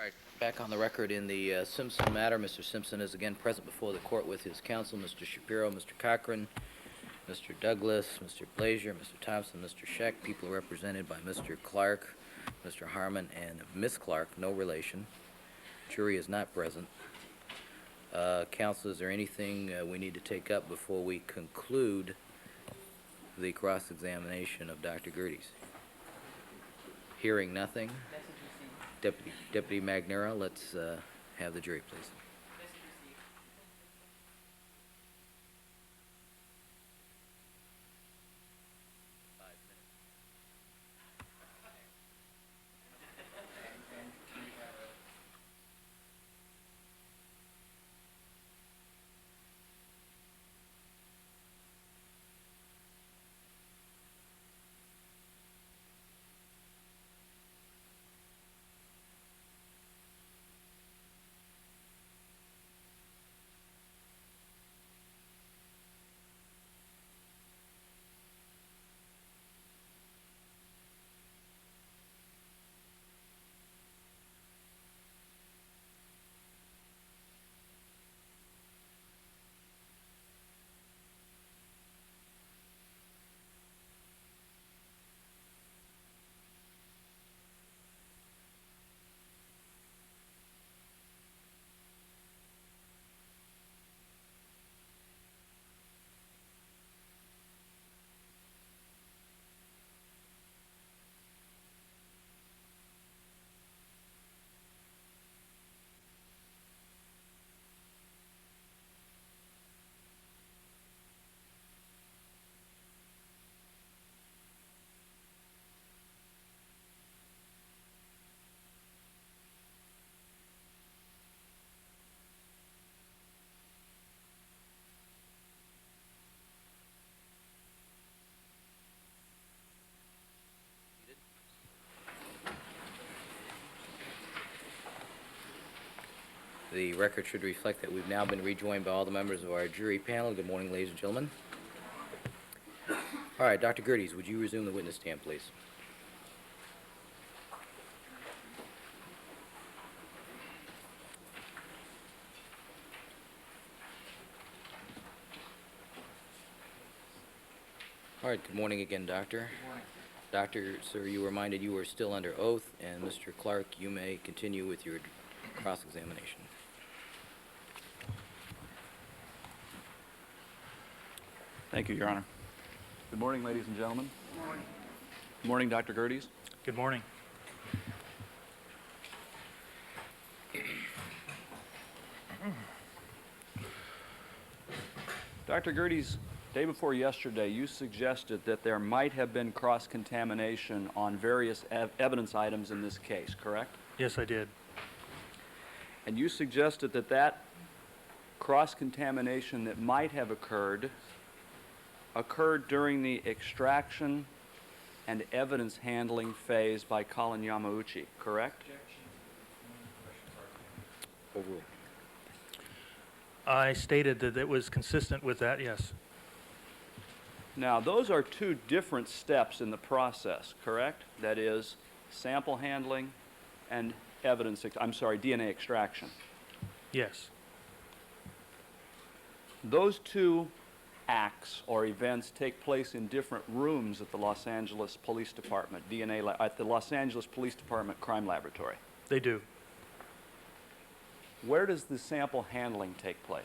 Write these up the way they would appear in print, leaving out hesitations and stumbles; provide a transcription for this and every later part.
right, back on the record in the Simpson matter. Mr. Simpson is again present before the court with his counsel, Mr. Shapiro, Mr. Cochran, Mr. Douglas, Mr. Blazier, Mr. Thompson, Mr. Scheck. People represented by Mr. Clarke, Mr. Harmon, and Miss Clarke, no relation. Jury is not present. Counsel, is there anything we need to take up before we conclude the cross-examination of Dr. Gerdes? Hearing nothing. Deputy Magnera, let's have the jury, please. The record should reflect that we've now been rejoined by all the members of our jury panel. Good morning, ladies and gentlemen. All right, Dr. Gerdes, would you resume the witness stand, please? All right, good morning again, Doctor. Good morning. Doctor, sir, you were reminded you were still under oath, and Mr. Clarke, you may continue with your cross-examination. Thank you, Your Honor. Good morning, ladies and gentlemen. Good morning. Good morning, Dr. Gerdes. Good morning. Dr. Gerdes, day before yesterday, you suggested that there might have been cross-contamination on various evidence items in this case, correct? Yes, I did. And you suggested that that cross-contamination that might have occurred during the extraction and evidence handling phase by Colin Yamauchi, correct? Overruled. I stated that it was consistent with that, yes. Now, those are two different steps in the process, correct? That is, sample handling and DNA extraction. Yes. Those two acts or events take place in different rooms at the Los Angeles Police Department, at the Los Angeles Police Department Crime Laboratory. They do. Where does the sample handling take place?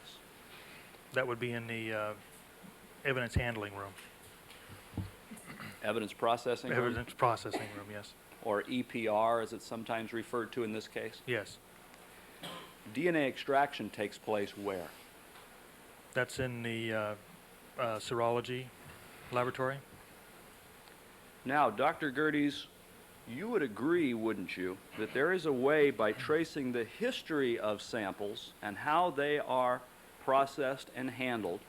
That would be in the evidence handling room. Evidence processing room? Evidence processing room, yes. Or EPR, as it's sometimes referred to in this case? Yes. DNA extraction takes place where? That's in the serology laboratory. Now, Dr. Gerdes, you would agree, wouldn't you, that there is a way by tracing the history of samples and how they are processed and handled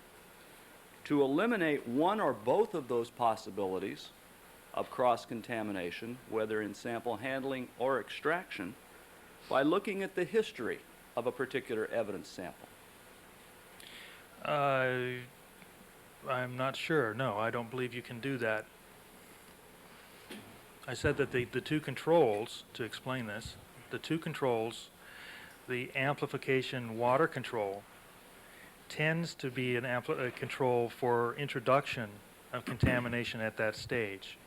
to eliminate one or both of those possibilities of cross-contamination, whether in sample handling or extraction, by looking at the history of a particular evidence sample? I'm not sure. No, I don't believe you can do that. I said that the two controls, to explain this, the two controls, the amplification water control tends to be a control for introduction of contamination at that stage.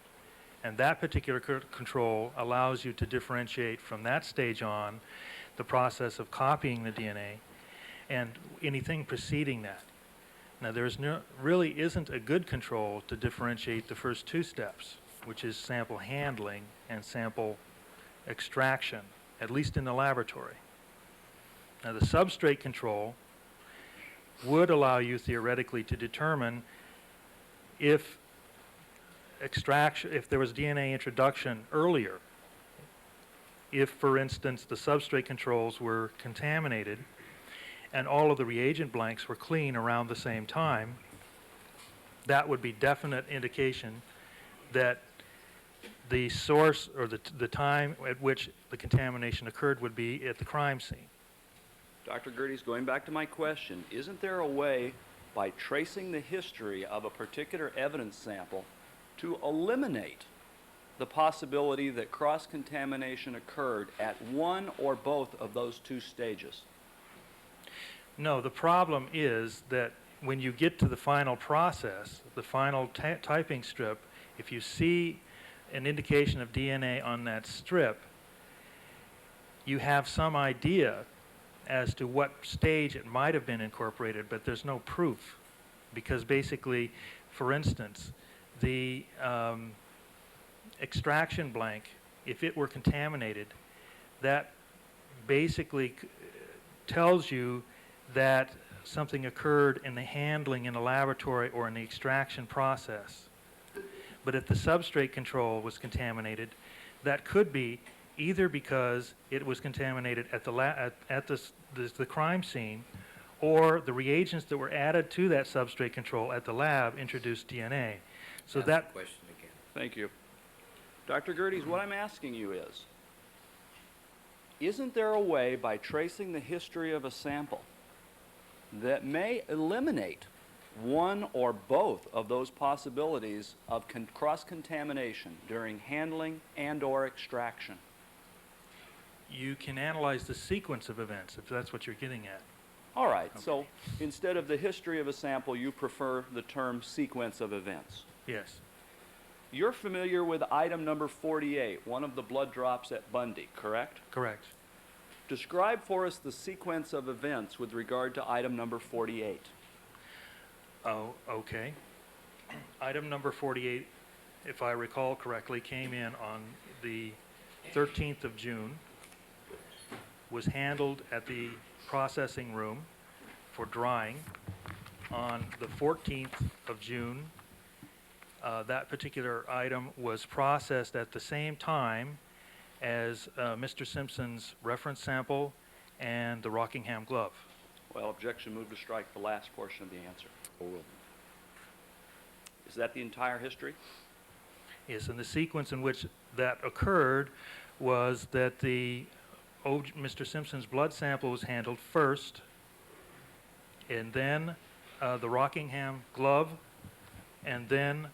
And that particular control allows you to differentiate from that stage on the process of copying the DNA and anything preceding that. Now, really isn't a good control to differentiate the first two steps, which is sample handling and sample extraction, at least in the laboratory. Now, the substrate control would allow you theoretically to determine if there was DNA introduction earlier. If, for instance, the substrate controls were contaminated and all of the reagent blanks were clean around the same time, that would be definite indication that the source or the time at which the contamination occurred would be at the crime scene. Dr. Gerdes, going back to my question, isn't there a way by tracing the history of a particular evidence sample to eliminate the possibility that cross-contamination occurred at one or both of those two stages? No, the problem is that when you get to the final process, the final typing strip, if you see an indication of DNA on that strip, you have some idea as to what stage it might have been incorporated, but there's no proof. Because basically, for instance, the extraction blank, if it were contaminated, that basically tells you that something occurred in the handling in the laboratory or in the extraction process. But if the substrate control was contaminated, that could be either because it was contaminated at the crime scene, or the reagents that were added to that substrate control at the lab introduced DNA. So Ask that the question again. Thank you. Dr. Gerdes, what I'm asking you is, isn't there a way by tracing the history of a sample that may eliminate one or both of those possibilities of cross-contamination during handling and or extraction? you can analyze the sequence of events, if that's what you're getting at. All right, Okay. so instead of the history of a sample, you prefer the term sequence of events. Yes. You're familiar with item number 48, one of the blood drops at Bundy, correct? Correct. Describe for us the sequence of events with regard to item number 48. Oh, okay. Item number 48, if I recall correctly, came in on the 13th of June, was handled at the processing room for drying. On the 14th of June, that particular item was processed at the same time as Mr. Simpson's reference sample and the Rockingham glove. Well, objection, move to strike the last portion of the answer. Overruled. Is that the entire history? Yes, and the sequence in which that occurred was that Mr. Simpson's blood sample was handled first, and then the Rockingham glove, and then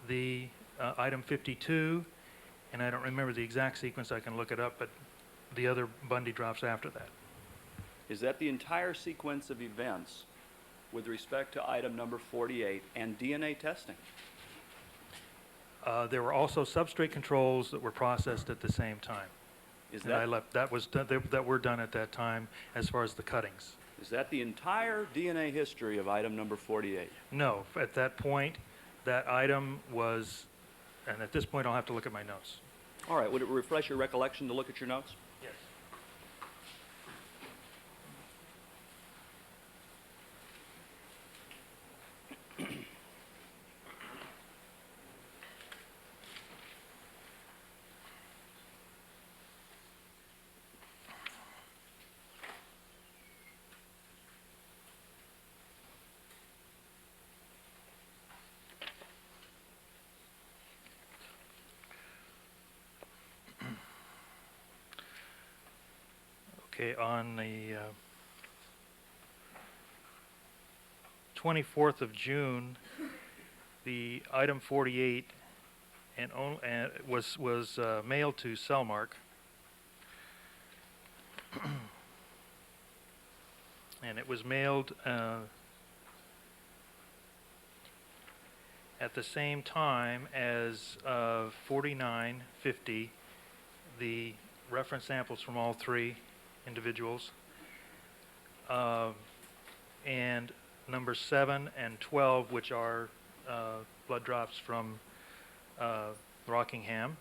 the item 52, and I don't remember the exact sequence, I can look it up, but the other Bundy drops after that. Is that the entire sequence of events with respect to item number 48 and DNA testing? There were also substrate controls that were processed at the same time. Is And I that, left, that was done, that were done at that time as far as the cuttings. is that the entire DNA history of item number 48? No, at that point, that item was, and at this point I'll have to look at my notes. All right, would it refresh your recollection to look at your notes? Yes. Okay, on the 24th of June, the item 48 was mailed to Cellmark, And it was mailed at the same time as 4950, the reference samples from all three individuals, and number 7 and 12, which are blood drops from Rockingham,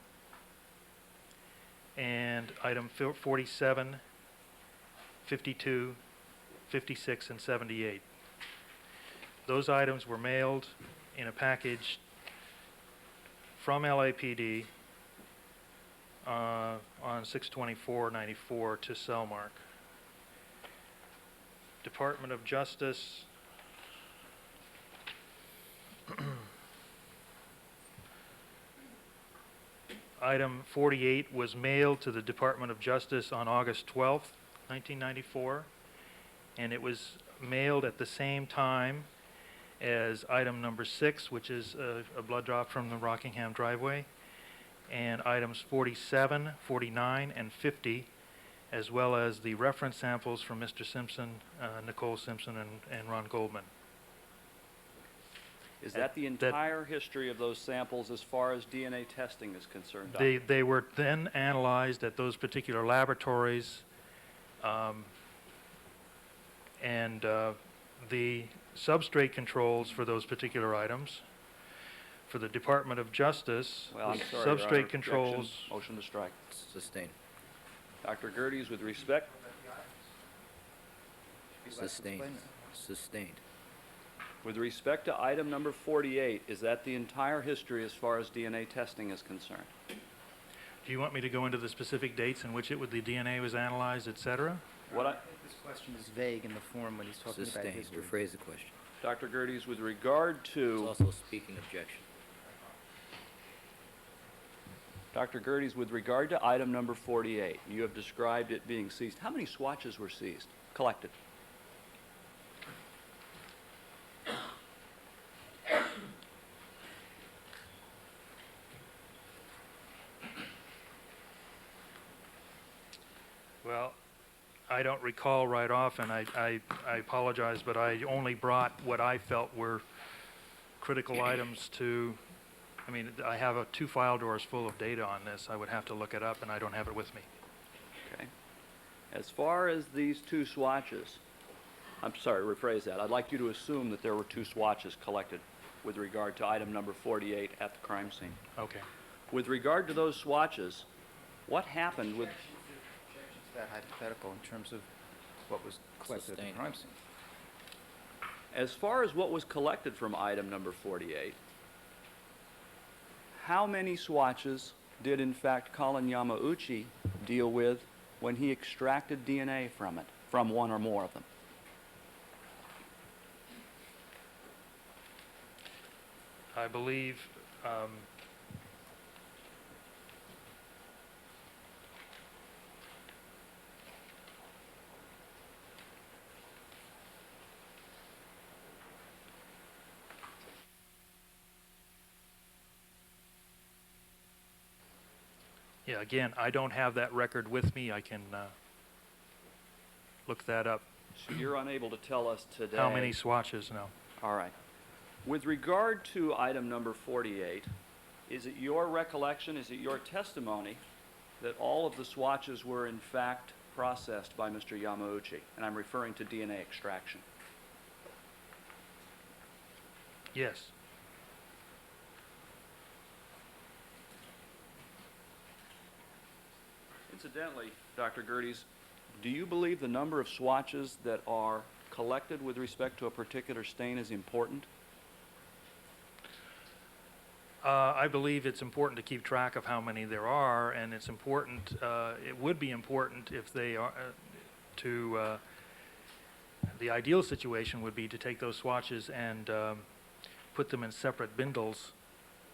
and item 47, 52, 56, and 78. Those items were mailed in a package from LAPD on 6/24/94 to Cellmark. Department of Justice item 48 was mailed to the Department of Justice on August 12th, 1994, and it was mailed at the same time as item number 6, which is a blood drop from the Rockingham driveway, and items 47, 49, and 50, as well as the reference samples from Mr. Simpson, Nicole Simpson, and Ron Goldman. Is that the entire history of those samples as far as DNA testing is concerned, Doctor? They were then analyzed at those particular laboratories, and the substrate controls for those particular items for the Department of Justice, Well, I'm the sorry, Your Honor. substrate Objection. controls. Motion to strike. Sustained. Dr. Gerdes, with respect. Sustained. Sustained. With respect to item number 48, is that the entire history as far as DNA testing is concerned? Do you want me to go into the specific dates in which the DNA was analyzed, et cetera? What I, This question is vague in the form when he's talking about Sustained. history. Rephrase the question. Dr. Gerdes, with regard It's to also a speaking objection. Dr. Gerdes, with regard to item number 48, you have described it being seized. How many swatches were seized, collected? Well, I don't recall right off, and I apologize, but I only brought what I felt were critical items to, I mean, I have 2 file drawers full of data on this. I would have to look it up, and I don't have it with me. Okay. As far as these 2 swatches, I'm sorry, rephrase that. I'd like you to assume that there were 2 swatches collected with regard to item number 48 at the crime scene. Okay. With regard to those swatches, what happened with... That hypothetical in terms of what was collected at Sustained. the crime scene. As far as what was collected from item number 48, how many swatches did in fact Colin Yamauchi deal with when he extracted DNA from it, from one or more of them? I believe yeah, again, I don't have that record with me. I can look that up. So you're unable to tell us today... How many swatches? No. All right. With regard to item number 48, is it your recollection, is it your testimony that all of the swatches were in fact processed by Mr. Yamauchi? And I'm referring to DNA extraction. Yes. Incidentally, Dr. Gerdes, do you believe the number of swatches that are collected with respect to a particular stain is important? I believe it's important to keep track of how many there are, and it's important, it would be important if they are, the ideal situation would be to take those swatches and put them in separate bindles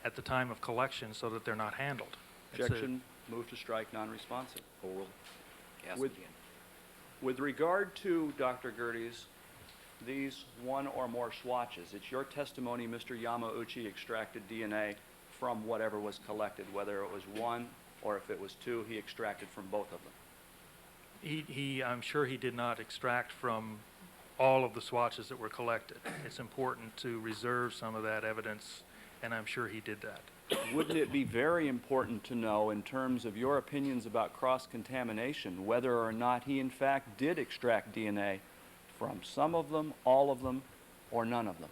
at the time of collection so that they're not handled. It's a- Objection, move to strike, non-responsive. Oral. Gas With- again. With regard to, Dr. Gerdes, these one or more swatches, it's your testimony Mr. Yamauchi extracted DNA from whatever was collected, whether it was 1 or if it was 2, he extracted from both of them. I'm sure he did not extract from all of the swatches that were collected. It's important to reserve some of that evidence, and I'm sure he did that. Wouldn't it be very important to know, in terms of your opinions about cross-contamination, whether or not he in fact did extract DNA from some of them, all of them, or none of them?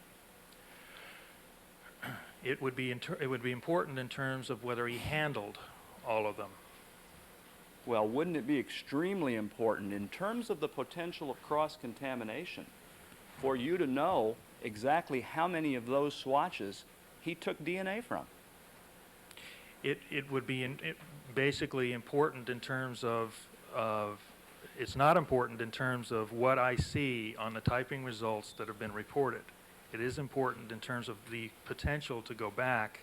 It would be important in terms of whether he handled all of them. Well, wouldn't it be extremely important in terms of the potential of cross-contamination for you to know exactly how many of those swatches he took DNA from? It would be basically important in terms of, it's not important in terms of what I see on the typing results that have been reported. It is important in terms of the potential to go back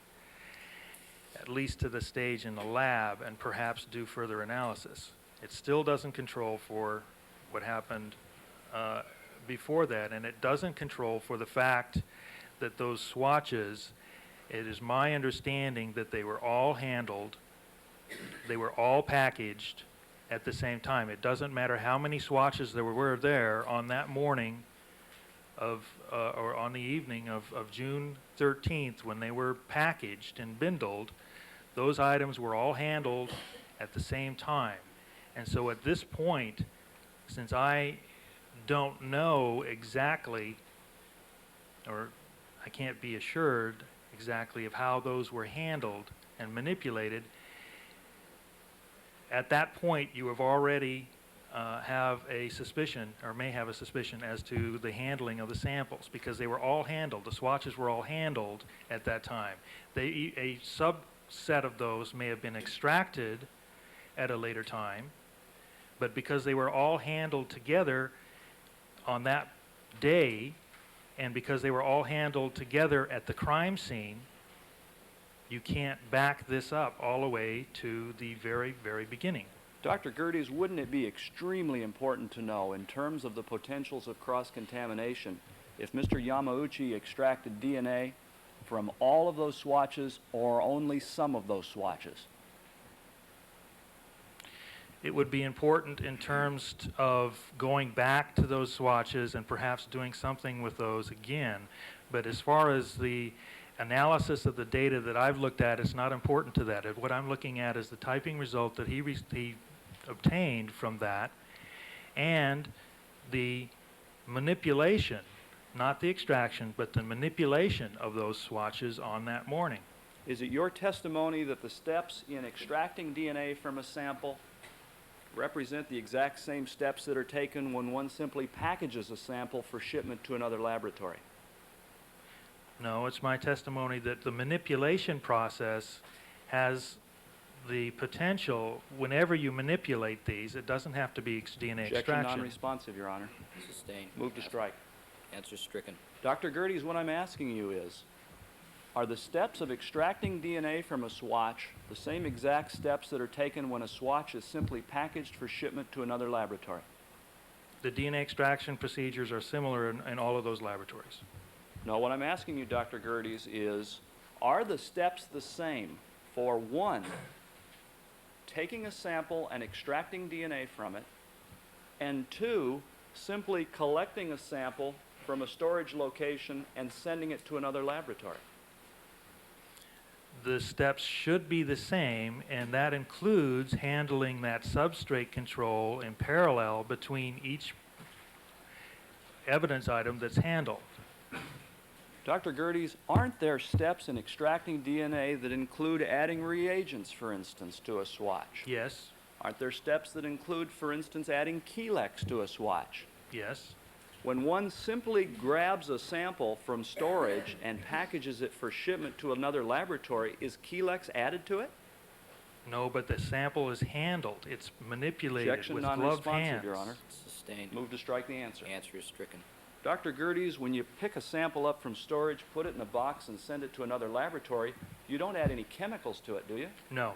at least to the stage in the lab and perhaps do further analysis. It still doesn't control for what happened before that, and it doesn't control for the fact that those swatches, it is my understanding that they were all handled, they were all packaged at the same time. It doesn't matter how many swatches there were there on that morning of, or on the evening of June 13th when they were packaged and bindled. Those items were all handled at the same time. And so at this point, since I don't know exactly, or I can't be assured exactly of how those were handled and manipulated, at that point you have already have a suspicion, or may have a suspicion, as to the handling of the samples, because they were all handled. The swatches were all handled at that time. A subset of those may have been extracted at a later time, but because they were all handled together on that day, and because they were all handled together at the crime scene, you can't back this up all the way to the very, very beginning. Dr. Gerdes, wouldn't it be extremely important to know, in terms of the potentials of cross-contamination, if Mr. Yamauchi extracted DNA from all of those swatches or only some of those swatches? It would be important in terms of going back to those swatches and perhaps doing something with those again. But as far as the analysis of the data that I've looked at, it's not important to that. What I'm looking at is the typing result that he obtained from that, and the manipulation, not the extraction, but the manipulation of those swatches on that morning. Is it your testimony that the steps in extracting DNA from a sample represent the exact same steps that are taken when one simply packages a sample for shipment to another laboratory? No, it's my testimony that the manipulation process has the potential, whenever you manipulate these, it doesn't have to be DNA Objection extraction. non-responsive, Your Honor. Sustained. Move to strike. Answer stricken. Dr. Gerdes, what I'm asking you is, are the steps of extracting DNA from a swatch the same exact steps that are taken when a swatch is simply packaged for shipment to another laboratory? The DNA extraction procedures are similar in all of those laboratories. No, what I'm asking you, Dr. Gerdes, is, are the steps the same for, one, taking a sample and extracting DNA from it, and two, simply collecting a sample from a storage location and sending it to another laboratory? The steps should be the same, and that includes handling that substrate control in parallel between each evidence item that's handled. Dr. Gerdes, aren't there steps in extracting DNA that include adding reagents, for instance, to a swatch? Yes, Aren't there steps that include, for instance, adding chelax to a swatch? yes, When one simply grabs a sample from storage and packages it for shipment to another laboratory, is chelax added to it? no, but the sample is handled. It's manipulated Objection with gloved non-responsive, hands. Your Honor. Sustained. Move to strike the answer. Answer is stricken. Dr. Gerdes, when you pick a sample up from storage, put it in a box, and send it to another laboratory, you don't add any chemicals to it, do you? No,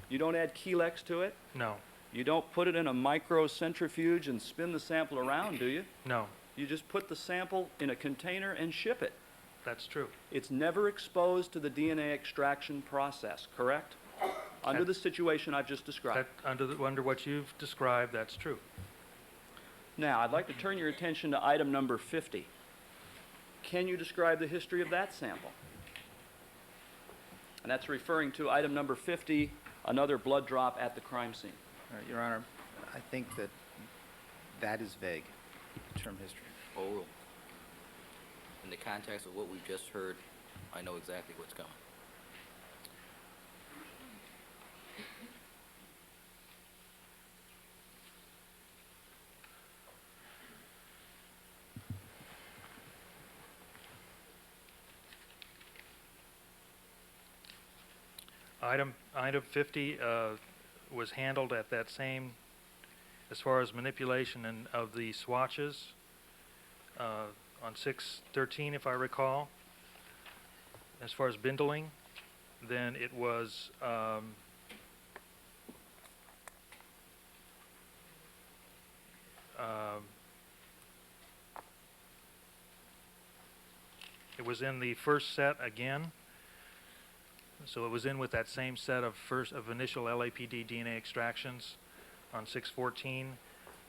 You don't add chelax to it? no, You don't put it in a microcentrifuge and spin the sample around, do you? no, You just put the sample in a container and ship it. that's true. It's never exposed to the DNA extraction process, correct? under the situation I've just described. Under what you've described, that's true. Now, I'd like to turn your attention to item number 50. Can you describe the history of that sample? And that's referring to item number 50, another blood drop at the crime scene. Your Honor, I think that that is vague, term history. Overruled. In the context of what we've just heard, I know exactly what's coming. Item 50 was handled at that same, as far as manipulation of the swatches, on 6/13, if I recall. As far as bindling, then it was it was in the first set again. So it was in with that same set of initial LAPD DNA extractions on 6/14,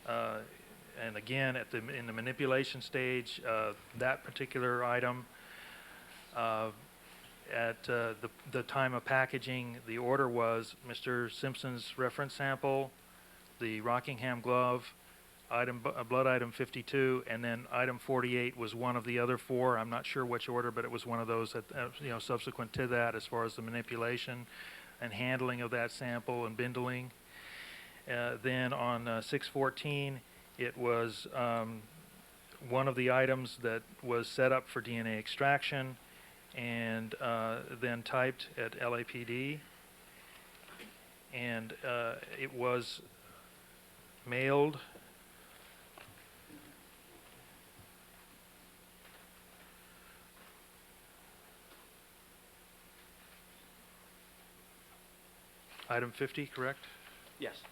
and again in the manipulation stage, that particular item, at the time of packaging, the order was Mr. Simpson's reference sample, the Rockingham glove, blood item 52, and then item 48 was one of the other four. I'm not sure which order, but it was one of those that, subsequent to that, as far as the manipulation and handling of that sample and bindling. Then on 6/14, it was one of the items that was set up for DNA extraction and then typed at LAPD, and it was mailed item 50, correct? Yes.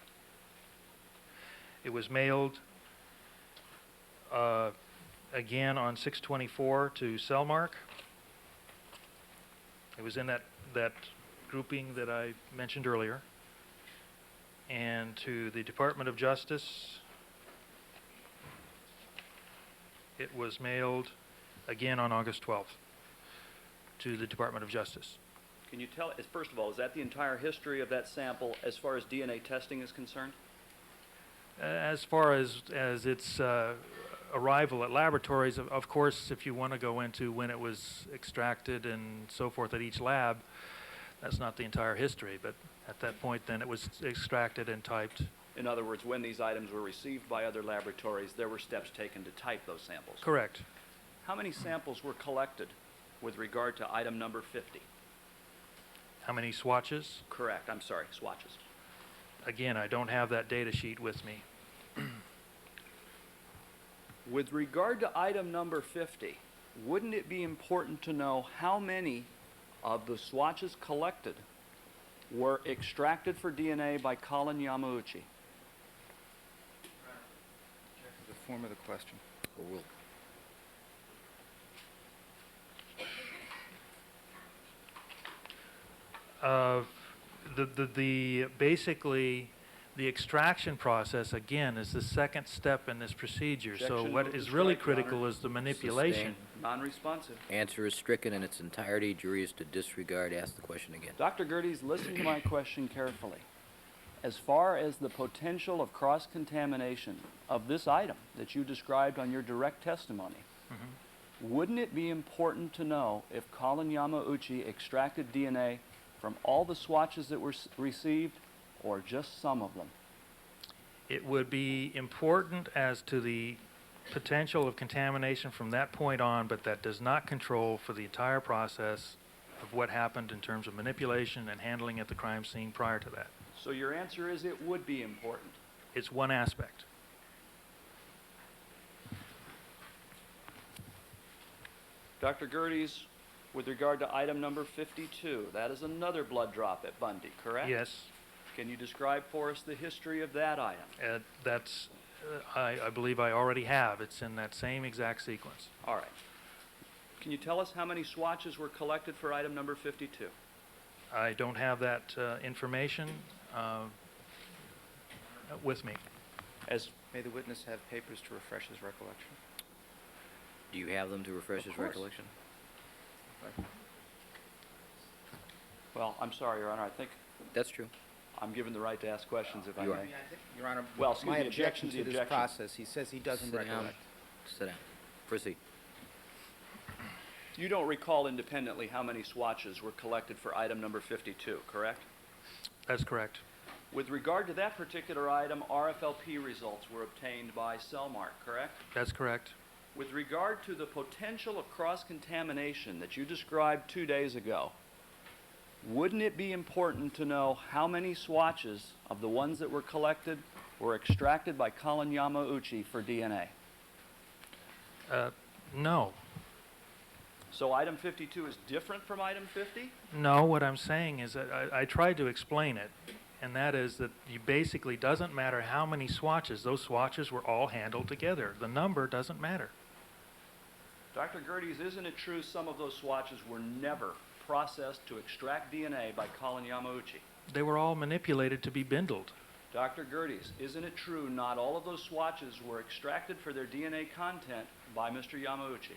It was mailed again on 6/24 to Cellmark. It was in that grouping that I mentioned earlier. And to the Department of Justice, it was mailed again on August 12th to the Department of Justice. Can you tell, first of all, is that the entire history of that sample as far as DNA testing is concerned? As far as its arrival at laboratories, of course, if you want to go into when it was extracted and so forth at each lab, that's not the entire history, but at that point then it was extracted and typed. In other words, when these items were received by other laboratories, there were steps taken to type those samples. Correct. How many samples were collected with regard to item number 50? How many swatches? Correct, I'm sorry, swatches. Again, I don't have that data sheet with me. With regard to item number 50, wouldn't it be important to know how many of the swatches collected were extracted for DNA by Colin Yamauchi? The form of the question. Overruled. Basically, the extraction process, again, is the second step in this procedure. So Objection, what move is to really strike, Your critical Honor. is the manipulation. Sustained. Non-responsive. Answer is stricken in its entirety. Jury is to disregard. Ask the question again. Dr. Gerdes, listen to my question carefully. As far as the potential of cross-contamination of this item that you described on your direct testimony, wouldn't it be important to know if Colin Yamauchi extracted DNA from all the swatches that were received or just some of them? It would be important as to the potential of contamination from that point on, but that does not control for the entire process of what happened in terms of manipulation and handling at the crime scene prior to that. So your answer is it would be important. It's one aspect. Dr. Gerdes, with regard to item number 52, that is another blood drop at Bundy, correct? Yes, Can you describe for us the history of that item? that's, I believe I already have. It's in that same exact sequence. All right. Can you tell us how many swatches were collected for item number 52? I don't have that information with me. As May the witness have papers to refresh his recollection? Do you have them to refresh his course. recollection? well, I'm sorry, Your Honor. I think That's true. I'm given the right to ask questions if I You may. are. Your Honor, Well, excuse my me, objection the to this objection. process, he says he doesn't Sit down. recollect. Sit down. Proceed. You don't recall independently how many swatches were collected for item number 52, correct? That's correct. With regard to that particular item, RFLP results were obtained by Cellmark, correct? That's correct. With regard to the potential of cross-contamination that you described 2 days ago, wouldn't it be important to know how many swatches of the ones that were collected were extracted by Colin Yamauchi for DNA? No. So item 52 is different from item 50? No, what I'm saying is that I tried to explain it, and that is that you basically doesn't matter how many swatches. Those swatches were all handled together. The number doesn't matter. Dr. Gerdes, isn't it true some of those swatches were never processed to extract DNA by Colin Yamauchi? They were all manipulated to be bindled. Dr. Gerdes, isn't it true not all of those swatches were extracted for their DNA content by Mr. Yamauchi?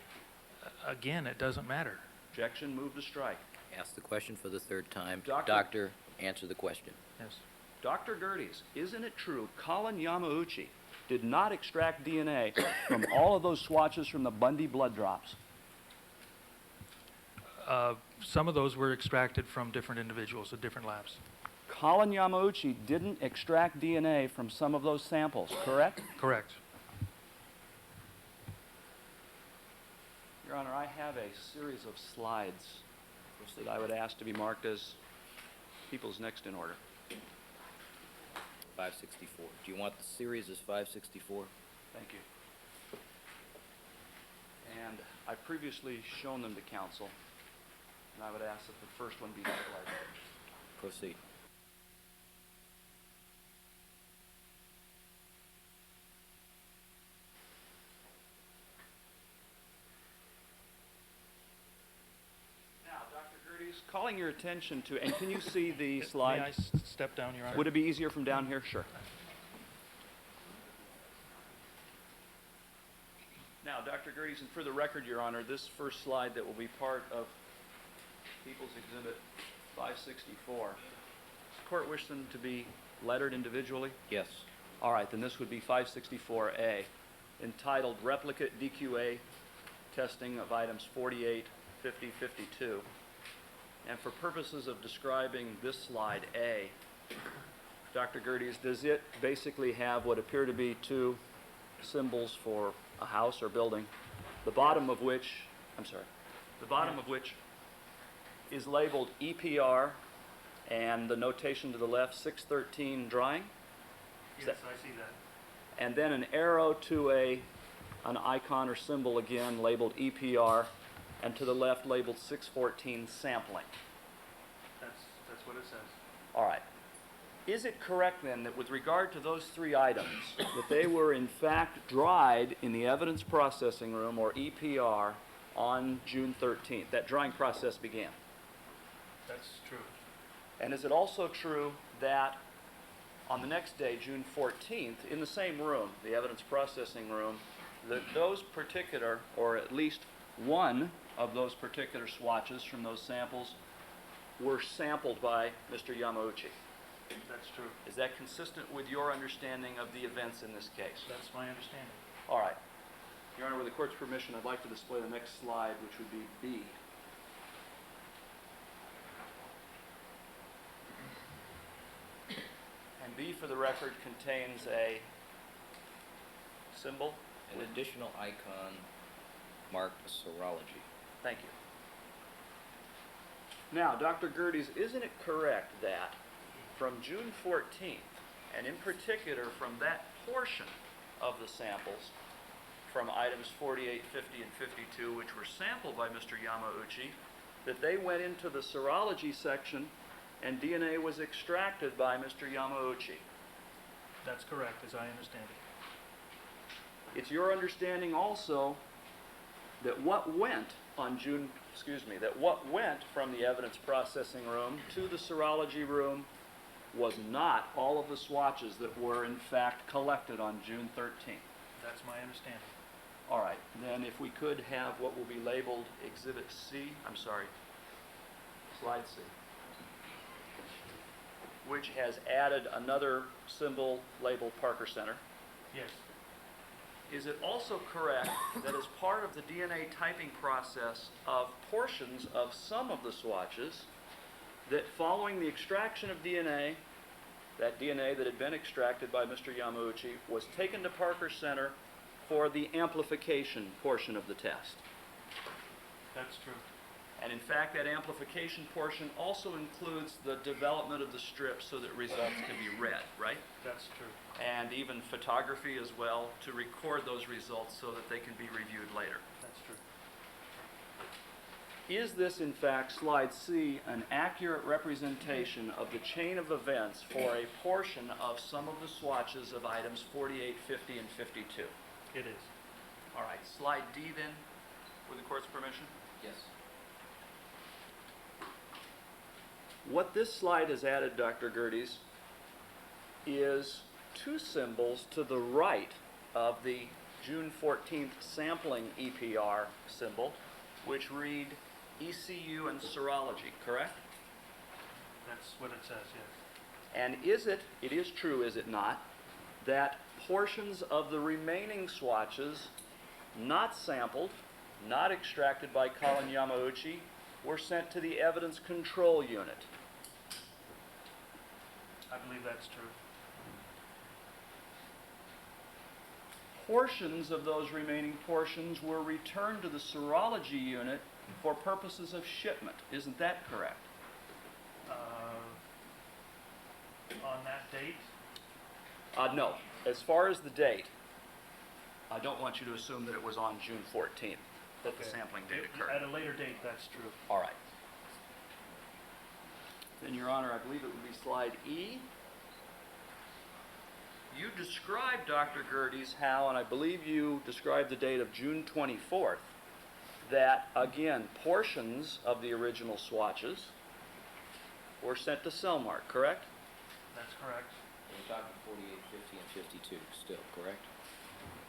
Again, it doesn't matter. Objection, move to strike. Ask the question for the third time. Doctor- Answer the question. Yes. Dr. Gerdes, isn't it true Colin Yamauchi did not extract DNA from all of those swatches from the Bundy blood drops? Some of those were extracted from different individuals at different labs. Colin Yamauchi didn't extract DNA from some of those samples, correct? Correct. Your Honor, I have a series of slides that I would ask to be marked as people's next in order. 564. Do you want the series as 564? Thank you. And I've previously shown them to counsel, and I would ask that the first one be displayed. Proceed. Now, Dr. Gerdes, calling your attention to, and can you see the May slide? I step down, Your Honor? Would it be easier from down here? Sure. Now, Dr. Gerdes, and for the record, Your Honor, this first slide that will be part of People's Exhibit 564, does the court wish them to be lettered individually? Yes. All right, then this would be 564A, entitled Replicate DQA Testing of Items 48, 50, 52. And for purposes of describing this slide A, Dr. Gerdes, does it basically have what appear to be two symbols for a house or building, the bottom of which is labeled EPR and the notation to the left 613 drying? Yes, I see that. And then an arrow to an icon or symbol again labeled EPR, and to the left labeled 614 sampling. That's what it says. All right. Is it correct then that with regard to those three items, that they were in fact dried in the evidence processing room, or EPR, on June 13th? That drying process began. That's true. And is it also true that on the next day, June 14th, in the same room, the evidence processing room, that those particular, or at least one of those particular swatches from those samples were sampled by Mr. Yamauchi? That's true. Is that consistent with your understanding of the events in this case? That's my understanding. All right. Your Honor, with the court's permission, I'd like to display the next slide, which would be B. And B, for the record, contains a symbol. An additional icon marked serology. Thank you. Now, Dr. Gerdes, isn't it correct that from June 14th, and in particular from that portion of the samples from items 48, 50, and 52, which were sampled by Mr. Yamauchi, that they went into the serology section and DNA was extracted by Mr. Yamauchi? That's correct, as I understand it. It's your understanding also that what went that what went from the evidence processing room to the serology room was not all of the swatches that were in fact collected on June 13th. That's my understanding. All right, then if we could have what will be labeled Exhibit C, Slide C, which has added another symbol labeled Parker Center. Yes. Is it also correct that as part of the DNA typing process of portions of some of the swatches, that following the extraction of DNA, that DNA that had been extracted by Mr. Yamauchi was taken to Parker Center for the amplification portion of the test? That's true. And in fact, that amplification portion also includes the development of the strips so that results can be read, right? That's true. And even photography as well to record those results so that they can be reviewed later. That's true. Is this, in fact, Slide C, an accurate representation of the chain of events for a portion of some of the swatches of items 48, 50, and 52? It is. All right, Slide D then, with the court's permission. Yes. What this slide has added, Dr. Gerdes, is two symbols to the right of the June 14th sampling EPR symbol, which read ECU and serology, correct? That's what it says, yes. And it is true, is it not, that portions of the remaining swatches not sampled, not extracted by Colin Yamauchi, were sent to the evidence control unit? I believe that's true. Portions of those remaining portions were returned to the serology unit for purposes of shipment. Isn't that correct? On that date? No. As far as the date, I don't want you to assume that it was on June 14th that the Okay. sampling date At occurred. a later date, that's true. All right. Then, Your Honor, I believe it would be Slide E. You described, Dr. Gerdes, how, and I believe you described the date of June 24th, that, again, portions of the original swatches were sent to Cellmark, correct? That's correct. We're talking 48, 50, and 52 still, correct?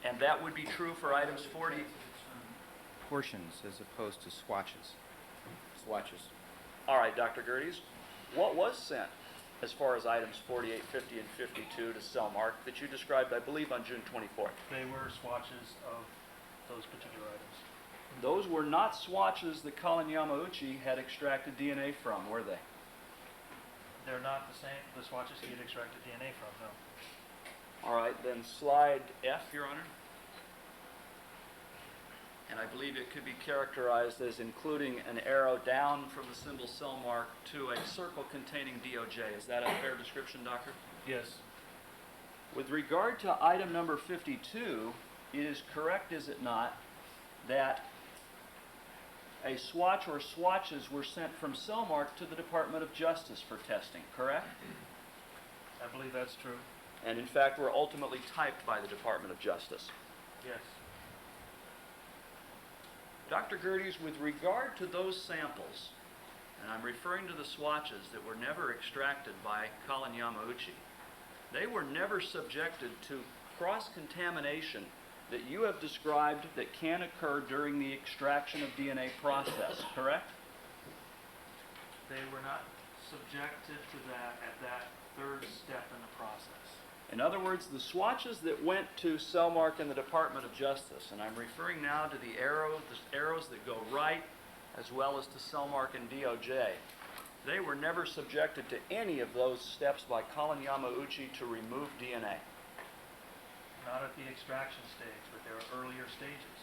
And that would be true for items 40. Portions as opposed to swatches. Swatches. All right, Dr. Gerdes, what was sent as far as items 48, 50, and 52 to Cellmark that you described, I believe, on June 24th? They were swatches of those particular items. Those were not swatches that Colin Yamauchi had extracted DNA from, were they? They're not the same, the swatches he had extracted DNA from, no. All right, then Slide F, Your Honor. And I believe it could be characterized as including an arrow down from the symbol Cellmark to a circle containing DOJ. Is that a fair description, Doctor? Yes. With regard to item number 52, it is correct, is it not, that a swatch or swatches were sent from Cellmark to the Department of Justice for testing, correct? I believe that's true. And in fact were ultimately typed by the Department of Justice. Yes. Dr. Gerdes, with regard to those samples, and I'm referring to the swatches that were never extracted by Colin Yamauchi, they were never subjected to cross-contamination that you have described that can occur during the extraction of DNA process, correct? They were not subjected to that at that third step in the process. In other words, the swatches that went to Cellmark and the Department of Justice, and I'm referring now to the arrows that go right, as well as to Cellmark and DOJ, they were never subjected to any of those steps by Colin Yamauchi to remove DNA. Not at the extraction stage, but there are earlier stages.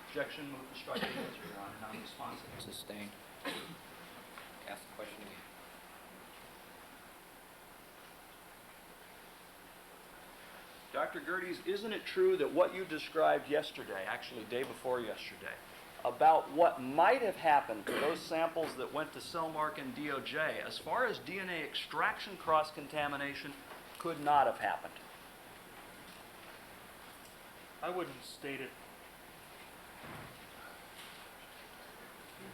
Objection, move to strike the answer, Your Honor, non-responsive. Sustained. Ask the question again. Dr. Gerdes, isn't it true that what you described yesterday, actually day before yesterday, about what might have happened to those samples that went to Cellmark and DOJ, as far as DNA extraction cross-contamination, could not have happened? I wouldn't state it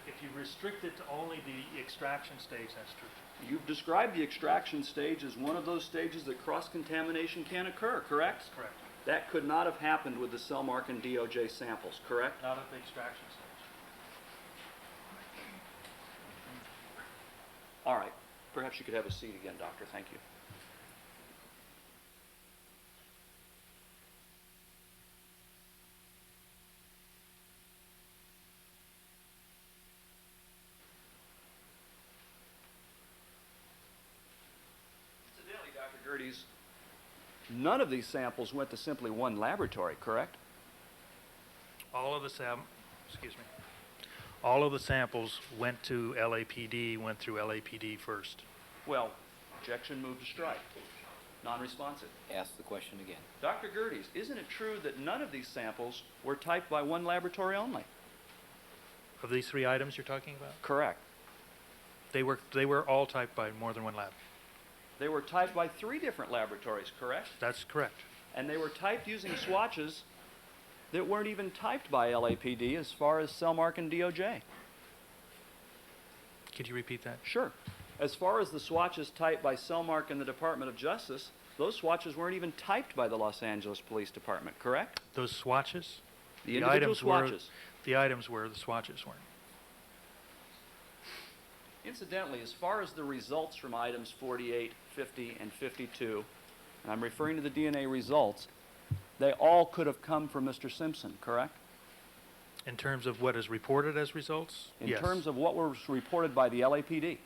If you restrict it to only the extraction stage, that's true. You've described the extraction stage as one of those stages that cross-contamination can occur, correct? That's correct. That could not have happened with the Cellmark and DOJ samples, correct? Not at the extraction stage. All right. Perhaps you could have a seat again, Doctor. Thank you. Incidentally, Dr. Gerdes, none of these samples went to simply one laboratory, correct? All of the all of the samples went to LAPD, went through LAPD first. Well, objection moved to strike. Non-responsive. Ask the question again. Dr. Gerdes, isn't it true that none of these samples were typed by one laboratory only? Of these 3 items you're talking about? Correct. They were all typed by more than one lab. They were typed by 3 different laboratories, correct? That's correct. And they were typed using swatches that weren't even typed by LAPD as far as Cellmark and DOJ. Could you repeat that? Sure. As far as the swatches typed by Cellmark and the Department of Justice, those swatches weren't even typed by the Los Angeles Police Department, correct? Those swatches? The individual swatches. The items were, the swatches weren't. Incidentally, as far as the results from items 48, 50, and 52, and I'm referring to the DNA results, they all could have come from Mr. Simpson, correct? In terms of what is reported as results? In Yes. terms of what was reported by the LAPD.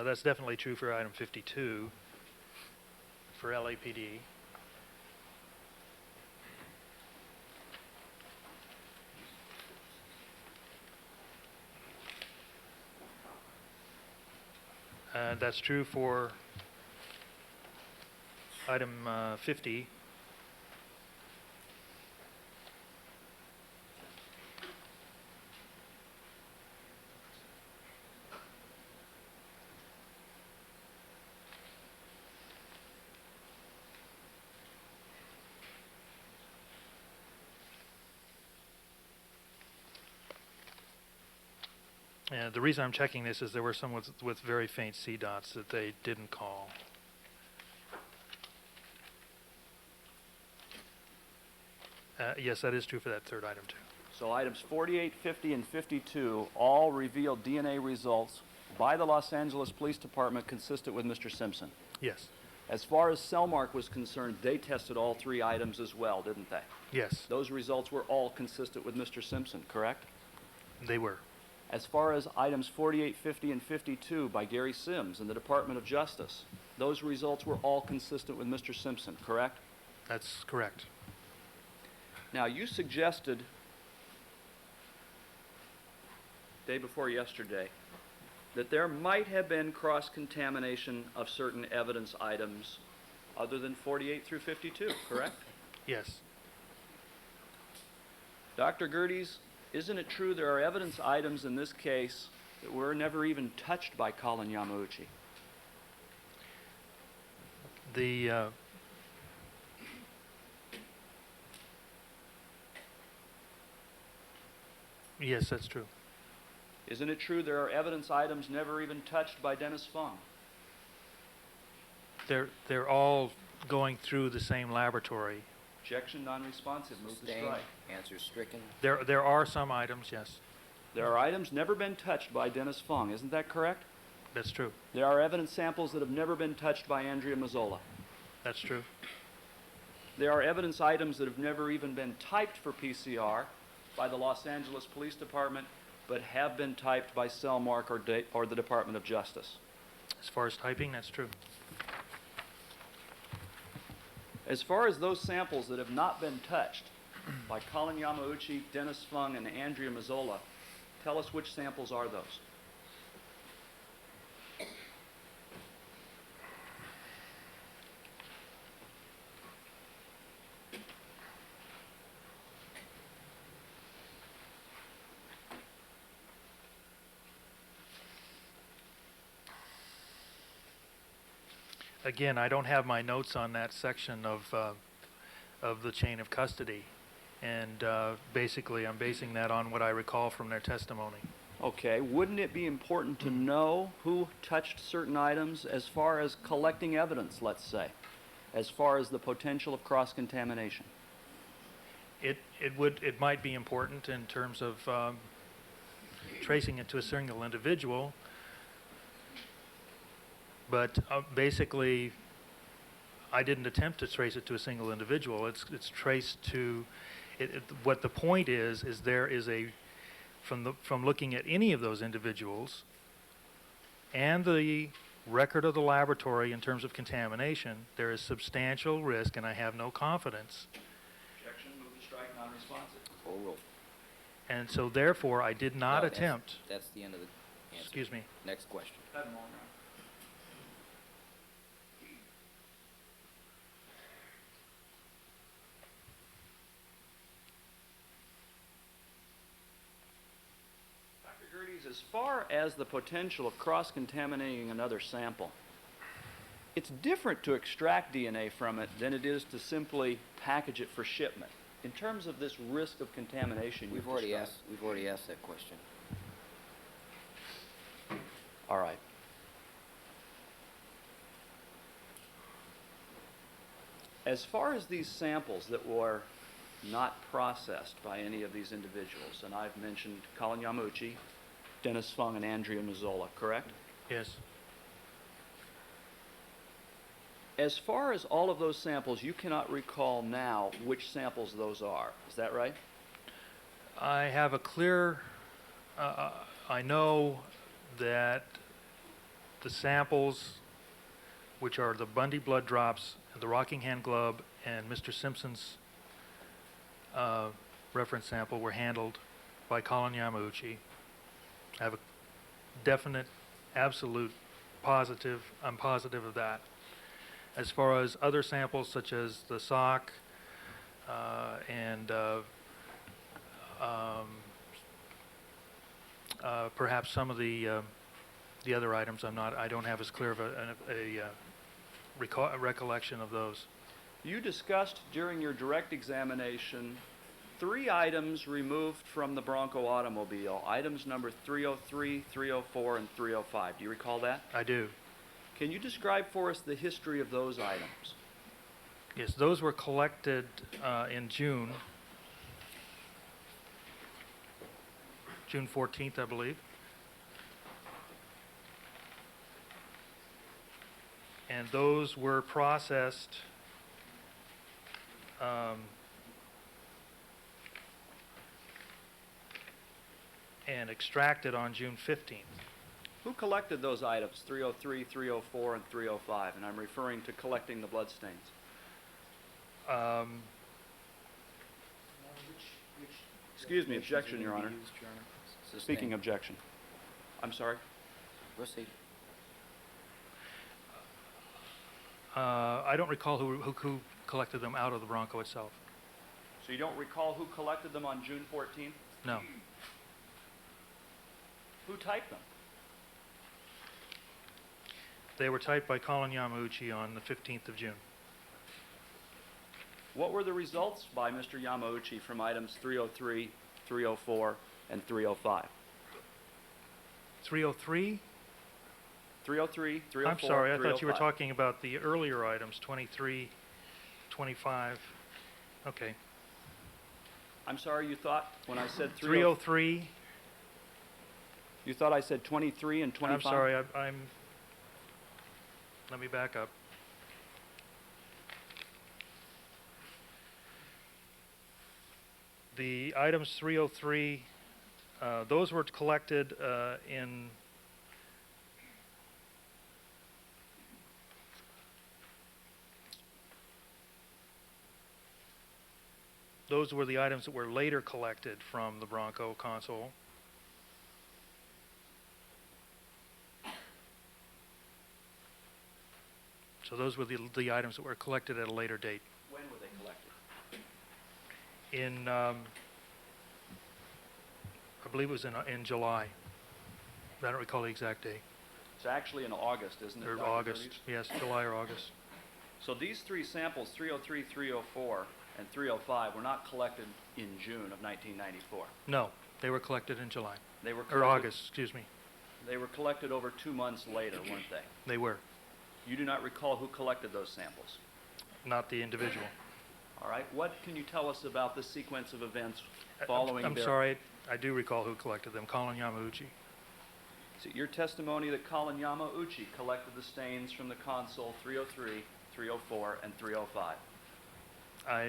That's definitely true for item 52 for LAPD. That's true for item 50. And the reason I'm checking this is there were some with very faint C dots that they didn't call. Yes, that is true for that 3rd item too. So items 48, 50, and 52 all revealed DNA results by the Los Angeles Police Department consistent with Mr. Simpson. Yes. As far as Cellmark was concerned, they tested all 3 items as well, didn't they? Yes, Those results were all consistent with Mr. Simpson, correct? they were. As far as items 48, 50, and 52 by Gary Sims and the Department of Justice, those results were all consistent with Mr. Simpson, correct? That's correct. Now, you suggested day before yesterday that there might have been cross-contamination of certain evidence items other than 48 through 52, correct? Yes. Dr. Gerdes, isn't it true there are evidence items in this case that were never even touched by Colin Yamauchi? The yes, that's true. Isn't it true there are evidence items never even touched by Dennis Fung? They're all going through the same laboratory. Objection, non-responsive, move to Sustained. strike. Answer stricken. There are some items, yes, There are items never been touched by Dennis Fung, isn't that correct? that's true. There are evidence samples that have never been touched by Andrea Mazzola. That's true. There are evidence items that have never even been typed for PCR by the Los Angeles Police Department, but have been typed by Cellmark or the Department of Justice. As far as typing, that's true. As far as those samples that have not been touched by Colin Yamauchi, Dennis Fung, and Andrea Mazzola, tell us which samples are those. Again, I don't have my notes on that section of the chain of custody. And basically, I'm basing that on what I recall from their testimony. Okay, wouldn't it be important to know who touched certain items as far as collecting evidence, let's say, as far as the potential of cross-contamination? It might be important in terms of tracing it to a single individual, but basically, I didn't attempt to trace it to a single individual. It's traced to what the point is there is a from looking at any of those individuals and the record of the laboratory in terms of contamination, there is substantial risk, and I have no confidence. Objection, move to strike, non-responsive. Full rule. And so therefore, I did not No, that's- attempt. That's the end of the answer. Excuse me. Next question. Dr. Gerdes, as far as the potential of cross-contaminating another sample, it's different to extract DNA from it than it is to simply package it for shipment. In terms of this risk of contamination, We've already asked that question. All right. As far as these samples that were not processed by any of these individuals, and I've mentioned Colin Yamauchi, Dennis Fung, and Andrea Mazzola, correct? Yes. As far as all of those samples, you cannot recall now which samples those are. Is that right? I have a clear, I know that the samples, which are the Bundy blood drops, the rocking hand glove, and Mr. Simpson's reference sample were handled by Colin Yamauchi. I have a definite, absolute, positive, I'm positive of that. As far as other samples such as the sock and perhaps some of the other items, I don't have as clear of a recollection of those. You discussed during your direct examination 3 items removed from the Bronco automobile, items number 303, 304, and 305. Do you recall that? I do. Can you describe for us the history of those items? Yes, those were collected in June 14th, I believe. And those were processed and extracted on June 15th. Who collected those items, 303, 304, and 305? And I'm referring to collecting the bloodstains. Excuse me, objection, Your Honor. Sustained. Speaking objection. I'm sorry? Proceed. I don't recall who collected them out of the Bronco itself. So you don't recall who collected them on June 14th? No. Who typed them? They were typed by Colin Yamauchi on the 15th of June. What were the results by Mr. Yamauchi from items 303, 304, and 305? 303? 303, 304, I'm sorry, I thought you were 305. talking about the earlier items, 23, 25. Okay. I'm sorry, you thought when I said 303. You thought I said 23 and 25? I'm sorry, let me back up. The items 303, those were collected in those were the items that were later collected from the Bronco console. So those were the items that were collected at a later date. When were they collected? In, I believe it was in July. I don't recall the exact date. It's actually in August, isn't it? Or Dr. August, Gerdes? yes, July or August. So these three samples, 303, 304, and 305, were not collected in June of 1994. No, they were collected in July, They were or collected, August, excuse me. They were collected over 2 months later, weren't they? They were, You do not recall who collected those samples. not the individual. All right. What can you tell us about the sequence of events following I'm their... sorry, I do recall who collected them, Colin Yamauchi. Is it your testimony that Colin Yamauchi collected the stains from the console 303, 304, and 305? I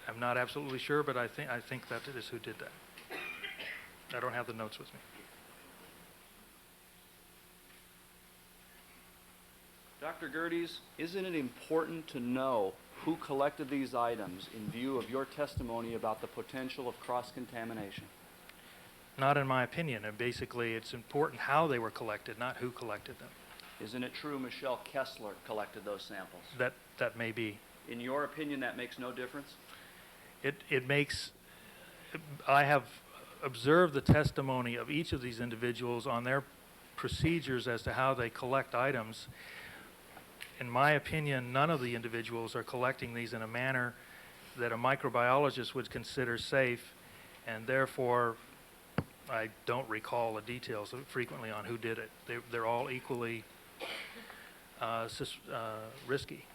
am not absolutely sure, but I think that is who did that. I don't have the notes with me. Dr. Gerdes, isn't it important to know who collected these items in view of your testimony about the potential of cross-contamination? Not in my opinion, and basically it's important how they were collected, not who collected them. Isn't it true Michelle Kessler collected those samples? That may be. In your opinion, that makes no difference? It makes, I have observed the testimony of each of these individuals on their procedures as to how they collect items. In my opinion, none of the individuals are collecting these in a manner that a microbiologist would consider safe, and therefore I don't recall the details frequently on who did it. They're all equally risky.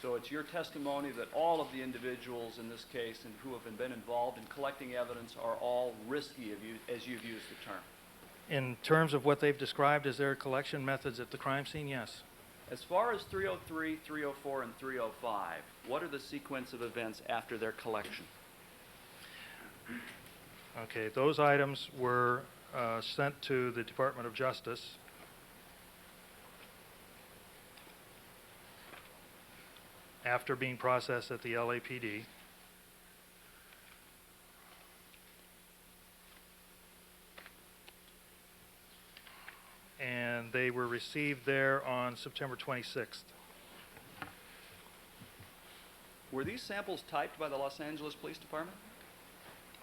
So it's your testimony that all of the individuals in this case and who have been involved in collecting evidence are all risky, as you've used the term. In terms of what they've described as their collection methods at the crime scene, yes. As far as 303, 304, and 305, what are the sequence of events after their collection? Okay, those items were sent to the Department of Justice. After being processed at the LAPD. And they were received there on September 26th. Were these samples typed by the Los Angeles Police Department?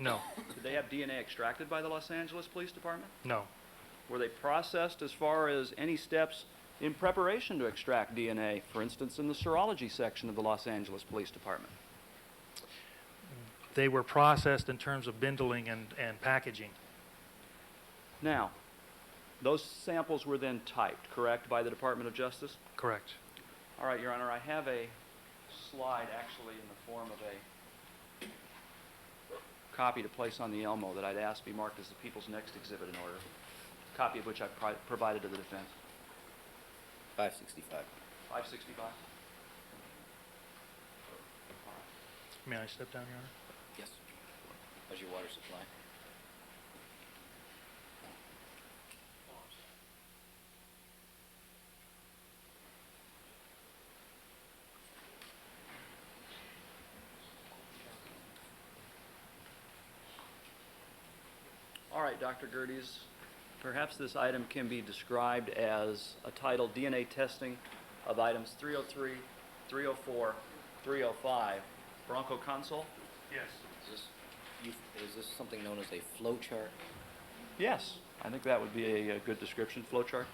No, Did they have DNA extracted by the Los Angeles Police Department? no, Were they processed as far as any steps in preparation to extract DNA, for instance, in the serology section of the Los Angeles Police Department? they were processed in terms of bindling and packaging. Now, those samples were then typed, correct, by the Department of Justice? Correct. All right, Your Honor, I have a slide actually in the form of a copy to place on the Elmo that I'd ask be marked as the People's Next Exhibit in order, a copy of which I've provided to the defense. 565. 565. May I step down, Your Honor? Yes. How's your water supply? All right, Dr. Gerdes, perhaps this item can be described as a title DNA testing of items 303, 304, 305, Bronco console? Yes. Is this something known as a flowchart? Yes, I think that would be a good description, flowchart.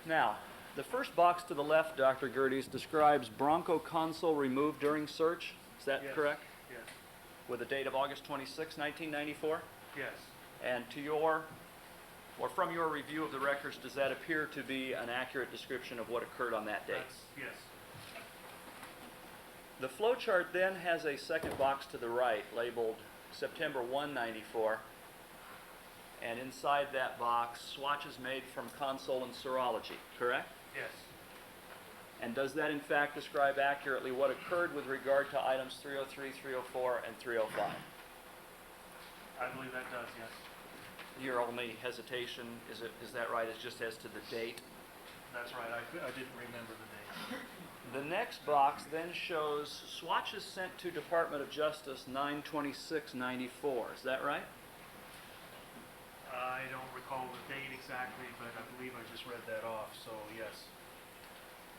Now, the first box to the left, Dr. Gerdes, describes Bronco console removed during search. Is that Yes. correct? Yes. With a date of August 26, 1994? Yes. And to your, or from your review of the records, does that appear to be an accurate description of what occurred on that date? Yes. The flowchart then has a second box to the right labeled September 1, 94, and inside that box, swatches made from console and serology, correct? Yes. And does that in fact describe accurately what occurred with regard to items 303, 304, and 305? I believe that does, yes. Your only hesitation, is that right, is just as to the date? That's right. I didn't remember the date. The next box then shows swatches sent to Department of Justice 9/26/94. Is that right? I don't recall the date exactly, but I believe I just read that off, so yes.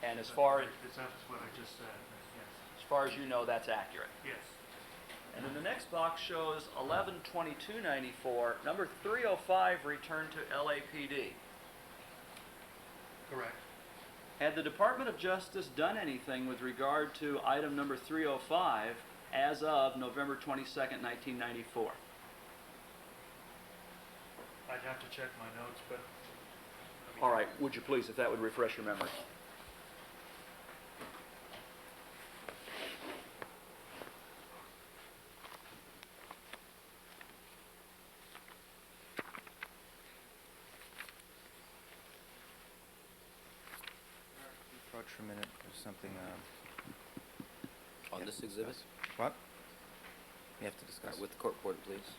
And as far as That's what I just said, yes. As far as you know, that's accurate. Yes. And then the next box shows 11/22/94, number 305 returned to LAPD. Correct. Had the Department of Justice done anything with regard to item number 305 as of November 22nd, 1994? I'd have to check my notes, but. All right, would you please, if that would refresh your memory? Approach for a minute, there's something, On you have this to exhibit? discuss. What? You have to All discuss. right, with the court reporter, please.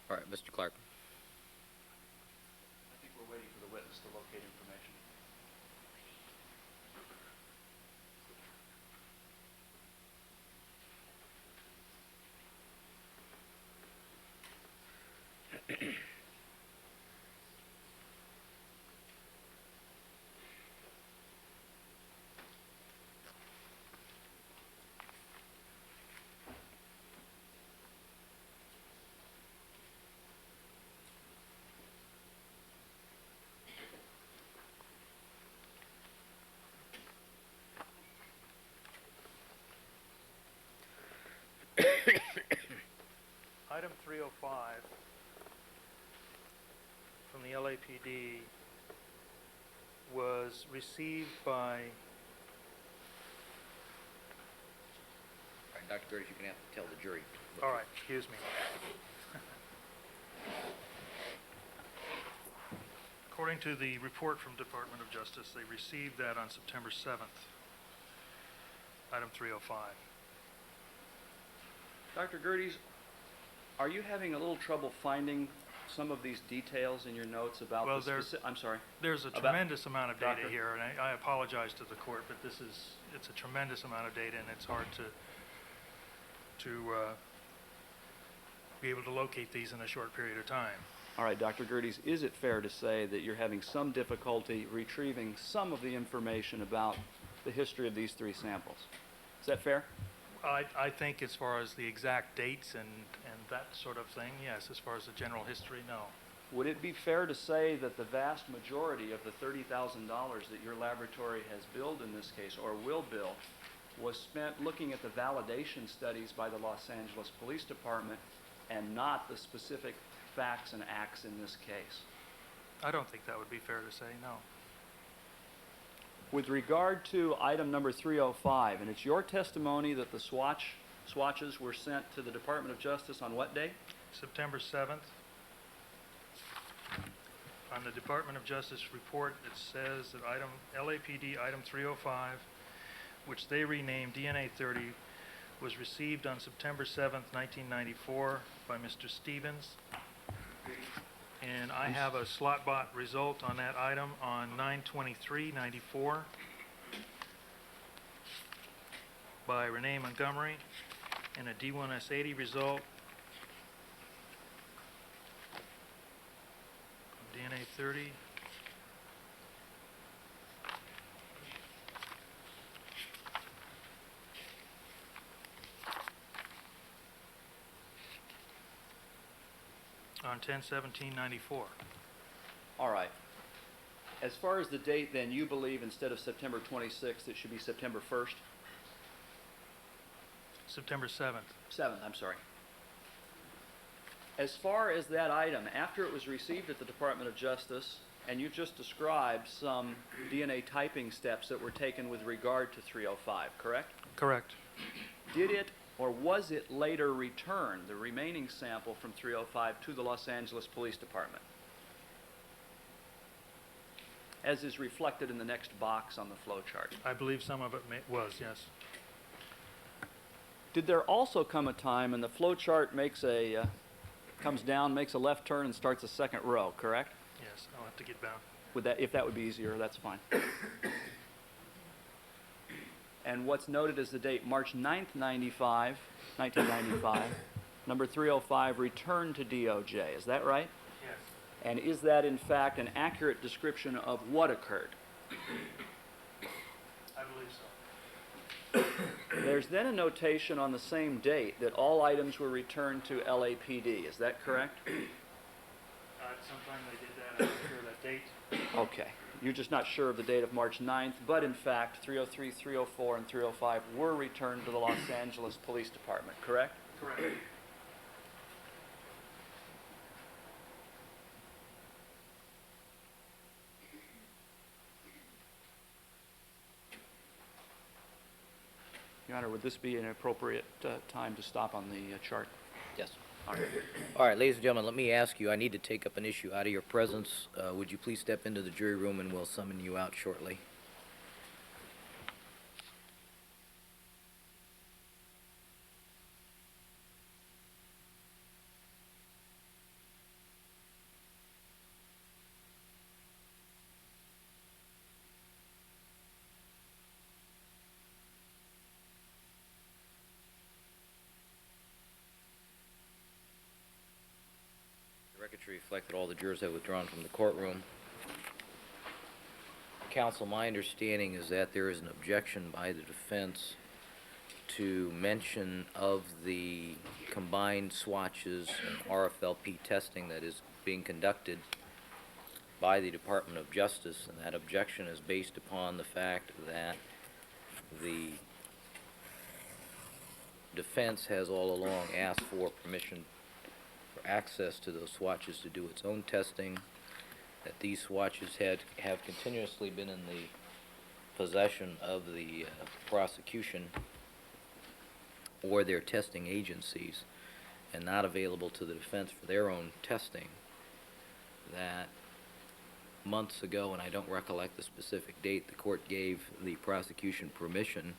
All right, Mr. Clarke. I think we're waiting for the witness to locate information. Item 305 from the LAPD was received by, All right, Dr. Gerdes, you're going to have to tell the jury. all right, excuse me. According to the report from Department of Justice, they received that on September 7th, item 305. Dr. Gerdes, are you having a little trouble finding some of these details in your notes about Well, the there- specific... I'm sorry. There's a About- tremendous amount of data Doctor? here, and I apologize to the court, but it's a tremendous amount of data, and it's hard to be able to locate these in a short period of time. All right, Dr. Gerdes, is it fair to say that you're having some difficulty retrieving some of the information about the history of these three samples? Is that fair? I think as far as the exact dates and that sort of thing, yes. As far as the general history, no. Would it be fair to say that the vast majority of the $30,000 that your laboratory has billed in this case, or will bill, was spent looking at the validation studies by the Los Angeles Police Department and not the specific facts and acts in this case? I don't think that would be fair to say, no. With regard to item number 305, and it's your testimony that the swatches were sent to the Department of Justice on what day? September 7th. On the Department of Justice report, it says that LAPD item 305, which they renamed DNA 30, was received on September 7th, 1994 by Mr. Stevens. And I have a SlotBot result on that item on 9/23/94 by Renee Montgomery, and a D1S80 result DNA 30. On 10/17/94. All right. As far as the date, then, you believe instead of September 26th, it should be September 1st? September 7th. 7th, I'm sorry. As far as that item, after it was received at the Department of Justice, and you just described some DNA typing steps that were taken with regard to 305, correct? Correct. Did it or was it later returned, the remaining sample from 305, to the Los Angeles Police Department? As is reflected in the next box on the flow chart. I believe some of it was, yes. Did there also come a time, and the flow chart makes comes down, makes a left turn, and starts a second row, correct? Yes, I'll have to get down. If that would be easier, that's fine. And what's noted is the date March 9th, 1995, number 305 returned to DOJ. Is that right? Yes. And is that, in fact, an accurate description of what occurred? I believe so. There's then a notation on the same date that all items were returned to LAPD. Is that correct? Sometime they did that. I'm not sure of that date. Okay. You're just not sure of the date of March 9th, but in fact, 303, 304, and 305 were returned to the Los Angeles Police Department, correct? Correct. Your Honor, would this be an appropriate time to stop on the chart? Yes. All right. All right, ladies and gentlemen, let me ask you, I need to take up an issue out of your presence. Would you please step into the jury room and we'll summon you out shortly? The record should reflect that all the jurors have withdrawn from the courtroom. Counsel, my understanding is that there is an objection by the defense to mention of the combined swatches and RFLP testing that is being conducted by the Department of Justice, and that objection is based upon the fact that the defense has all along asked for permission for access to those swatches to do its own testing, that these swatches have continuously been in the possession of the prosecution or their testing agencies and not available to the defense for their own testing, that months ago, and I don't recollect the specific date, the court gave the prosecution permission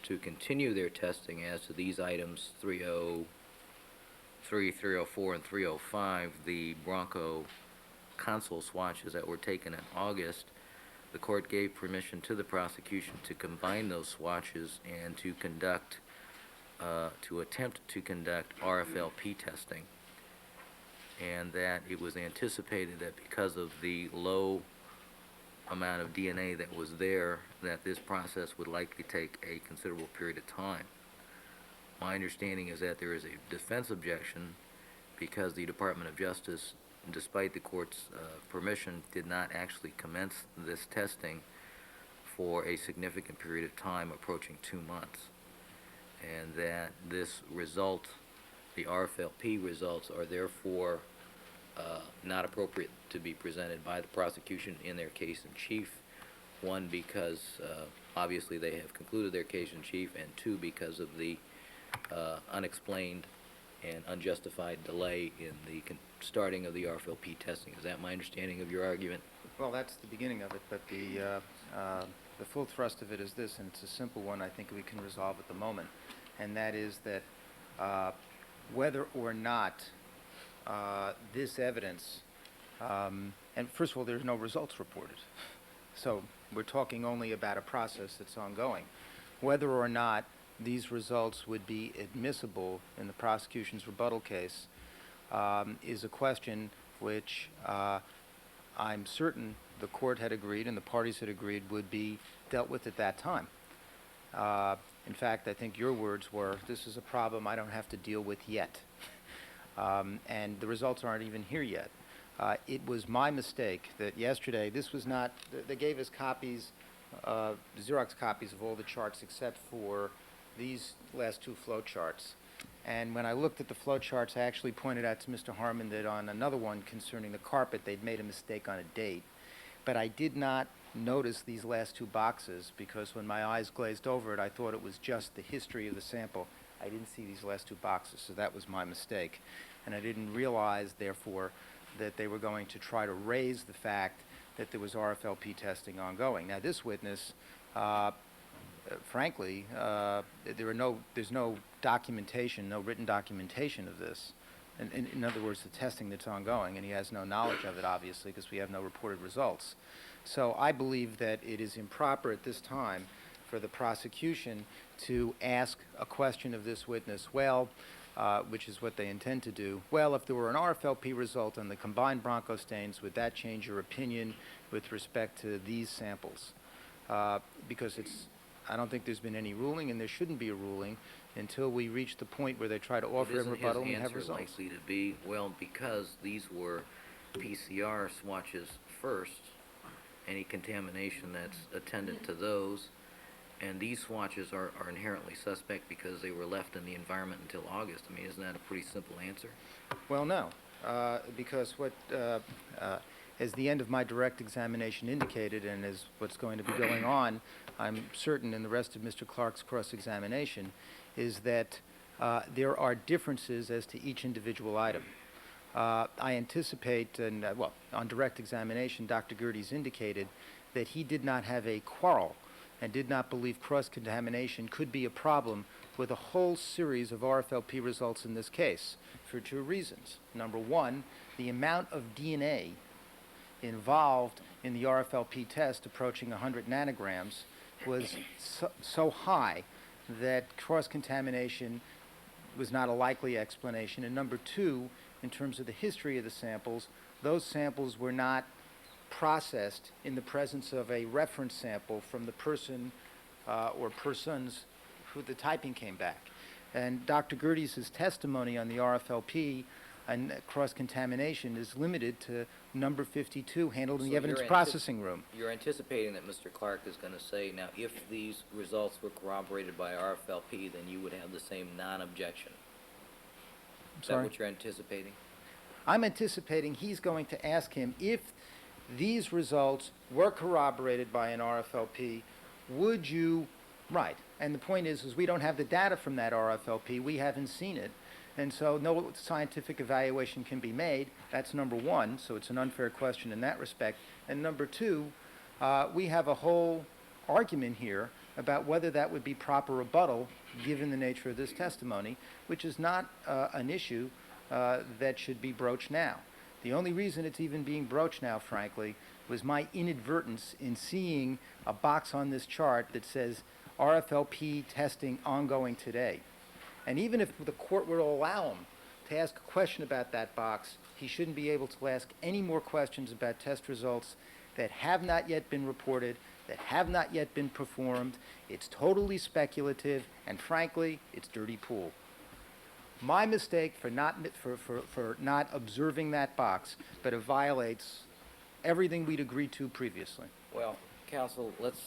to continue their testing as to these items 303, 304, and 305, the Bronco console swatches that were taken in August. The court gave permission to the prosecution to combine those swatches and to conduct, to attempt to conduct RFLP testing, and that it was anticipated that because of the low amount of DNA that was there, that this process would likely take a considerable period of time. My understanding is that there is a defense objection because the Department of Justice, despite the court's permission, did not actually commence this testing for a significant period of time, approaching 2 months. And that this result, the RFLP results, are therefore not appropriate to be presented by the prosecution in their case in chief. One, because obviously they have concluded their case in chief, and two, because of the unexplained and unjustified delay in the starting of the RFLP testing. Is that my understanding of your argument? Well, that's the beginning of it, but the full thrust of it is this, and it's a simple one I think we can resolve at the moment, and that is that whether or not this evidence, and first of all, there's no results reported. So we're talking only about a process that's ongoing. Whether or not these results would be admissible in the prosecution's rebuttal case is a question which I'm certain the court had agreed and the parties had agreed would be dealt with at that time. In fact, I think your words were, this is a problem I don't have to deal with yet. And the results aren't even here yet. It was my mistake that yesterday, this was not, they gave us copies, Xerox copies of all the charts except for these last two flow charts. And when I looked at the flow charts, I actually pointed out to Mr. Harmon that on another one concerning the carpet, they'd made a mistake on a date. But I did not notice these last two boxes because when my eyes glazed over it, I thought it was just the history of the sample. I didn't see these last two boxes, so that was my mistake. And I didn't realize, therefore, that they were going to try to raise the fact that there was RFLP testing ongoing. Now, this witness, frankly, there's no documentation, no written documentation of this. In other words, the testing that's ongoing, and he has no knowledge of it, obviously, because we have no reported results. So I believe that it is improper at this time for the prosecution to ask a question of this witness, well, which is what they intend to do. Well, if there were an RFLP result on the combined Bronco stains, would that change your opinion with respect to these samples? Because I don't think there's been any ruling, and there shouldn't be a ruling until we reach the point where they try to offer a rebuttal and have results. Isn't his answer likely to be, well, because these were PCR swatches first, any contamination that's attendant to those, and these swatches are inherently suspect because they were left in the environment until August. I mean, isn't that a pretty simple answer? Well, no, because what, as the end of my direct examination indicated, and as what's going to be going on, I'm certain in the rest of Mr. Clarke's cross-examination, is that there are differences as to each individual item. I anticipate, and well, on direct examination, Dr. Gerdes indicated that he did not have a quarrel and did not believe cross-contamination could be a problem with a whole series of RFLP results in this case for two reasons. Number one, the amount of DNA involved in the RFLP test approaching 100 nanograms was so high that cross-contamination was not a likely explanation. And number two, in terms of the history of the samples, those samples were not processed in the presence of a reference sample from the person or persons who the typing came back. And Dr. Gerdes' testimony on the RFLP and cross-contamination is limited to number 52 handled in the evidence processing room. You're anticipating that Mr. Clarke is going to say, now, if these results were corroborated by RFLP, then you would have the same non-objection. Is that what you're anticipating? I'm anticipating he's going to ask him if these results were corroborated by an RFLP, would you, right, and the point is we don't have the data from that RFLP, we haven't seen it, and so no scientific evaluation can be made. That's number one, so it's an unfair question in that respect. And number two, we have a whole argument here about whether that would be proper rebuttal given the nature of this testimony, which is not an issue that should be broached now. The only reason it's even being broached now, frankly, was my inadvertence in seeing a box on this chart that says RFLP testing ongoing today. And even if the court were to allow him to ask a question about that box, he shouldn't be able to ask any more questions about test results that have not yet been reported, that have not yet been performed. It's totally speculative, and frankly, it's dirty pool. My mistake for not observing that box, but it violates everything we'd agreed to previously. Well, counsel, let's,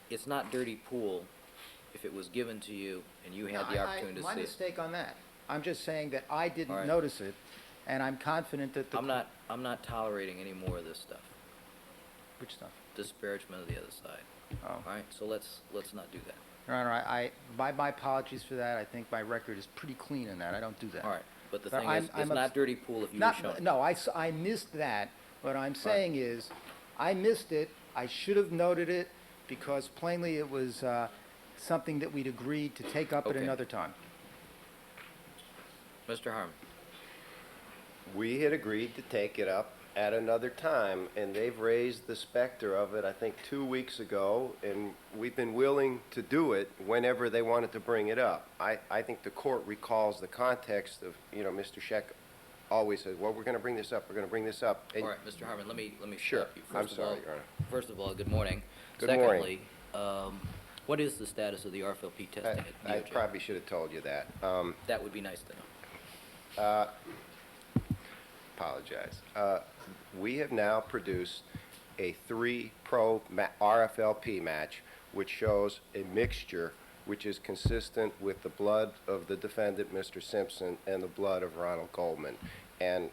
it's not dirty pool if it was given to you and you had the opportunity to see it. My mistake on that. I'm just saying that I All didn't right. notice it, and I'm confident that the... I'm not tolerating any more of this stuff. Which stuff? Disparagement of the other side. Oh. All right, so let's not do that. Your Honor, my apologies for that. I think my record is pretty clean in that. I don't do that. All right, but the But thing is, it's not dirty pool if you were shown. No, I missed that. What I'm saying is, I missed it. I should have noted it because plainly it was something that we'd agreed to take up at Okay. another time. Mr. Harmon. We had agreed to take it up at another time, and they've raised the specter of it, I think, 2 weeks ago, and we've been willing to do it whenever they wanted to bring it up. I think the court recalls the context of, Mr. Scheck always says, well, we're going to bring this up, we're going to bring this up. And All right, Mr. Harmon, let me Sure. stop you. I'm sorry, Your Honor. First of all, good morning. Good morning. Secondly, what is the status of the RFLP testing at I DOJ? probably should have told you that. That would be nice to know. Apologize. We have now produced a 3-probe RFLP match, which shows a mixture which is consistent with the blood of the defendant, Mr. Simpson, and the blood of Ronald Goldman. And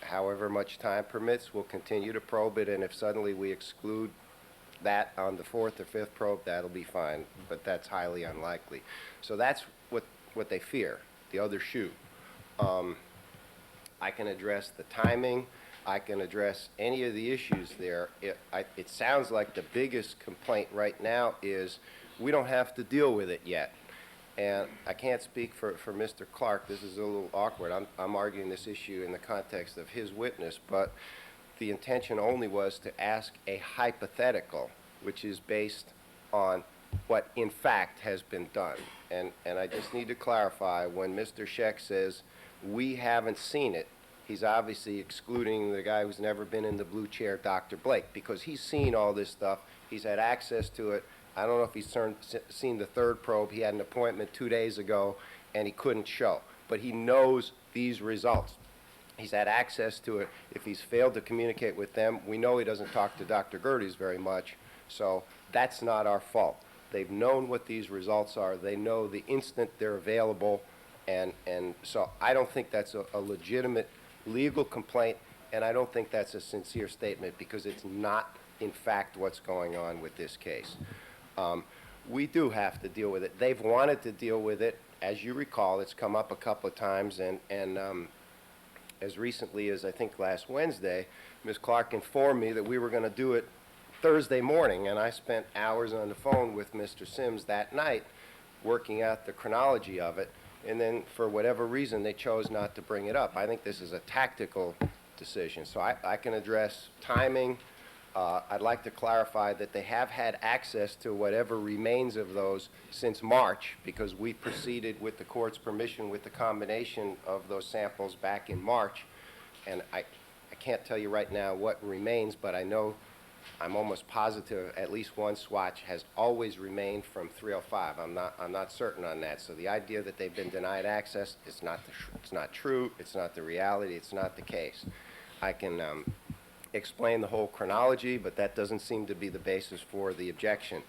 however much time permits, we'll continue to probe it, and if suddenly we exclude that on the 4th or 5th probe, that'll be fine, but that's highly unlikely. So that's what they fear, the other shoe. I can address the timing. I can address any of the issues there. It sounds like the biggest complaint right now is we don't have to deal with it yet. And I can't speak for Mr. Clarke. This is a little awkward. I'm arguing this issue in the context of his witness, but the intention only was to ask a hypothetical, which is based on what in fact has been done. And I just need to clarify, when Mr. Scheck says we haven't seen it, he's obviously excluding the guy who's never been in the blue chair, Dr. Blake, because he's seen all this stuff. He's had access to it. I don't know if he's seen the 3rd probe. He had an appointment 2 days ago, and he couldn't show. But he knows these results. He's had access to it. If he's failed to communicate with them, we know he doesn't talk to Dr. Gerdes very much, so that's not our fault. They've known what these results are. They know the instant they're available, and so I don't think that's a legitimate legal complaint, and I don't think that's a sincere statement because it's not, in fact, what's going on with this case. We do have to deal with it. They've wanted to deal with it. As you recall, it's come up a couple of times, and as recently as I think last Wednesday, Ms. Clarke informed me that we were going to do it Thursday morning, and I spent hours on the phone with Mr. Sims that night working out the chronology of it, and then for whatever reason they chose not to bring it up. I think this is a tactical decision, so I can address timing. I'd like to clarify that they have had access to whatever remains of those since March, because we proceeded with the court's permission with the combination of those samples back in March. And I can't tell you right now what remains, but I know, I'm almost positive at least one swatch has always remained from 305. I'm not certain on that. So the idea that they've been denied access is it's not true. It's not the reality. It's not the case. I can explain the whole chronology, but that doesn't seem to be the basis for the objection.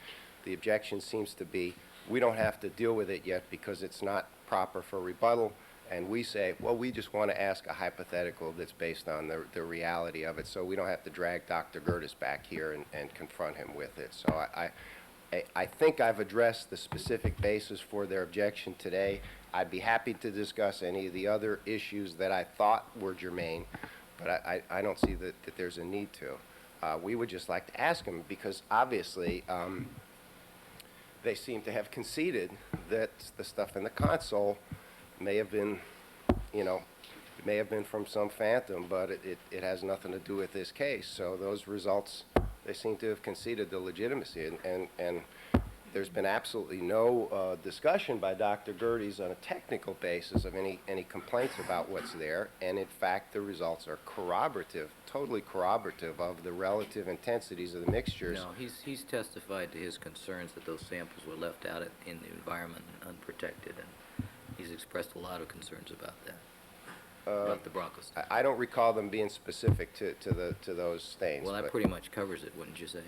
The objection seems to be we don't have to deal with it yet because it's not proper for rebuttal, and we say, well, we just want to ask a hypothetical that's based on the reality of it, so we don't have to drag Dr. Gerdes back here and confront him with it. So I think I've addressed the specific basis for their objection today. I'd be happy to discuss any of the other issues that I thought were germane, but I don't see that there's a need to. We would just like to ask them because obviously they seem to have conceded that the stuff in the console may have been, it may have been from some phantom, but it has nothing to do with this case. So those results, they seem to have conceded the legitimacy, and there's been absolutely no discussion by Dr. Gerdes on a technical basis of any complaints about what's there, and in fact, the results are corroborative, totally corroborative of the relative intensities of the mixtures. No, he's testified to his concerns that those samples were left out in the environment unprotected, and he's expressed a lot of concerns about that, about the Bronco stuff. I don't recall them being specific to those stains. Well, that but pretty much covers it, wouldn't you say?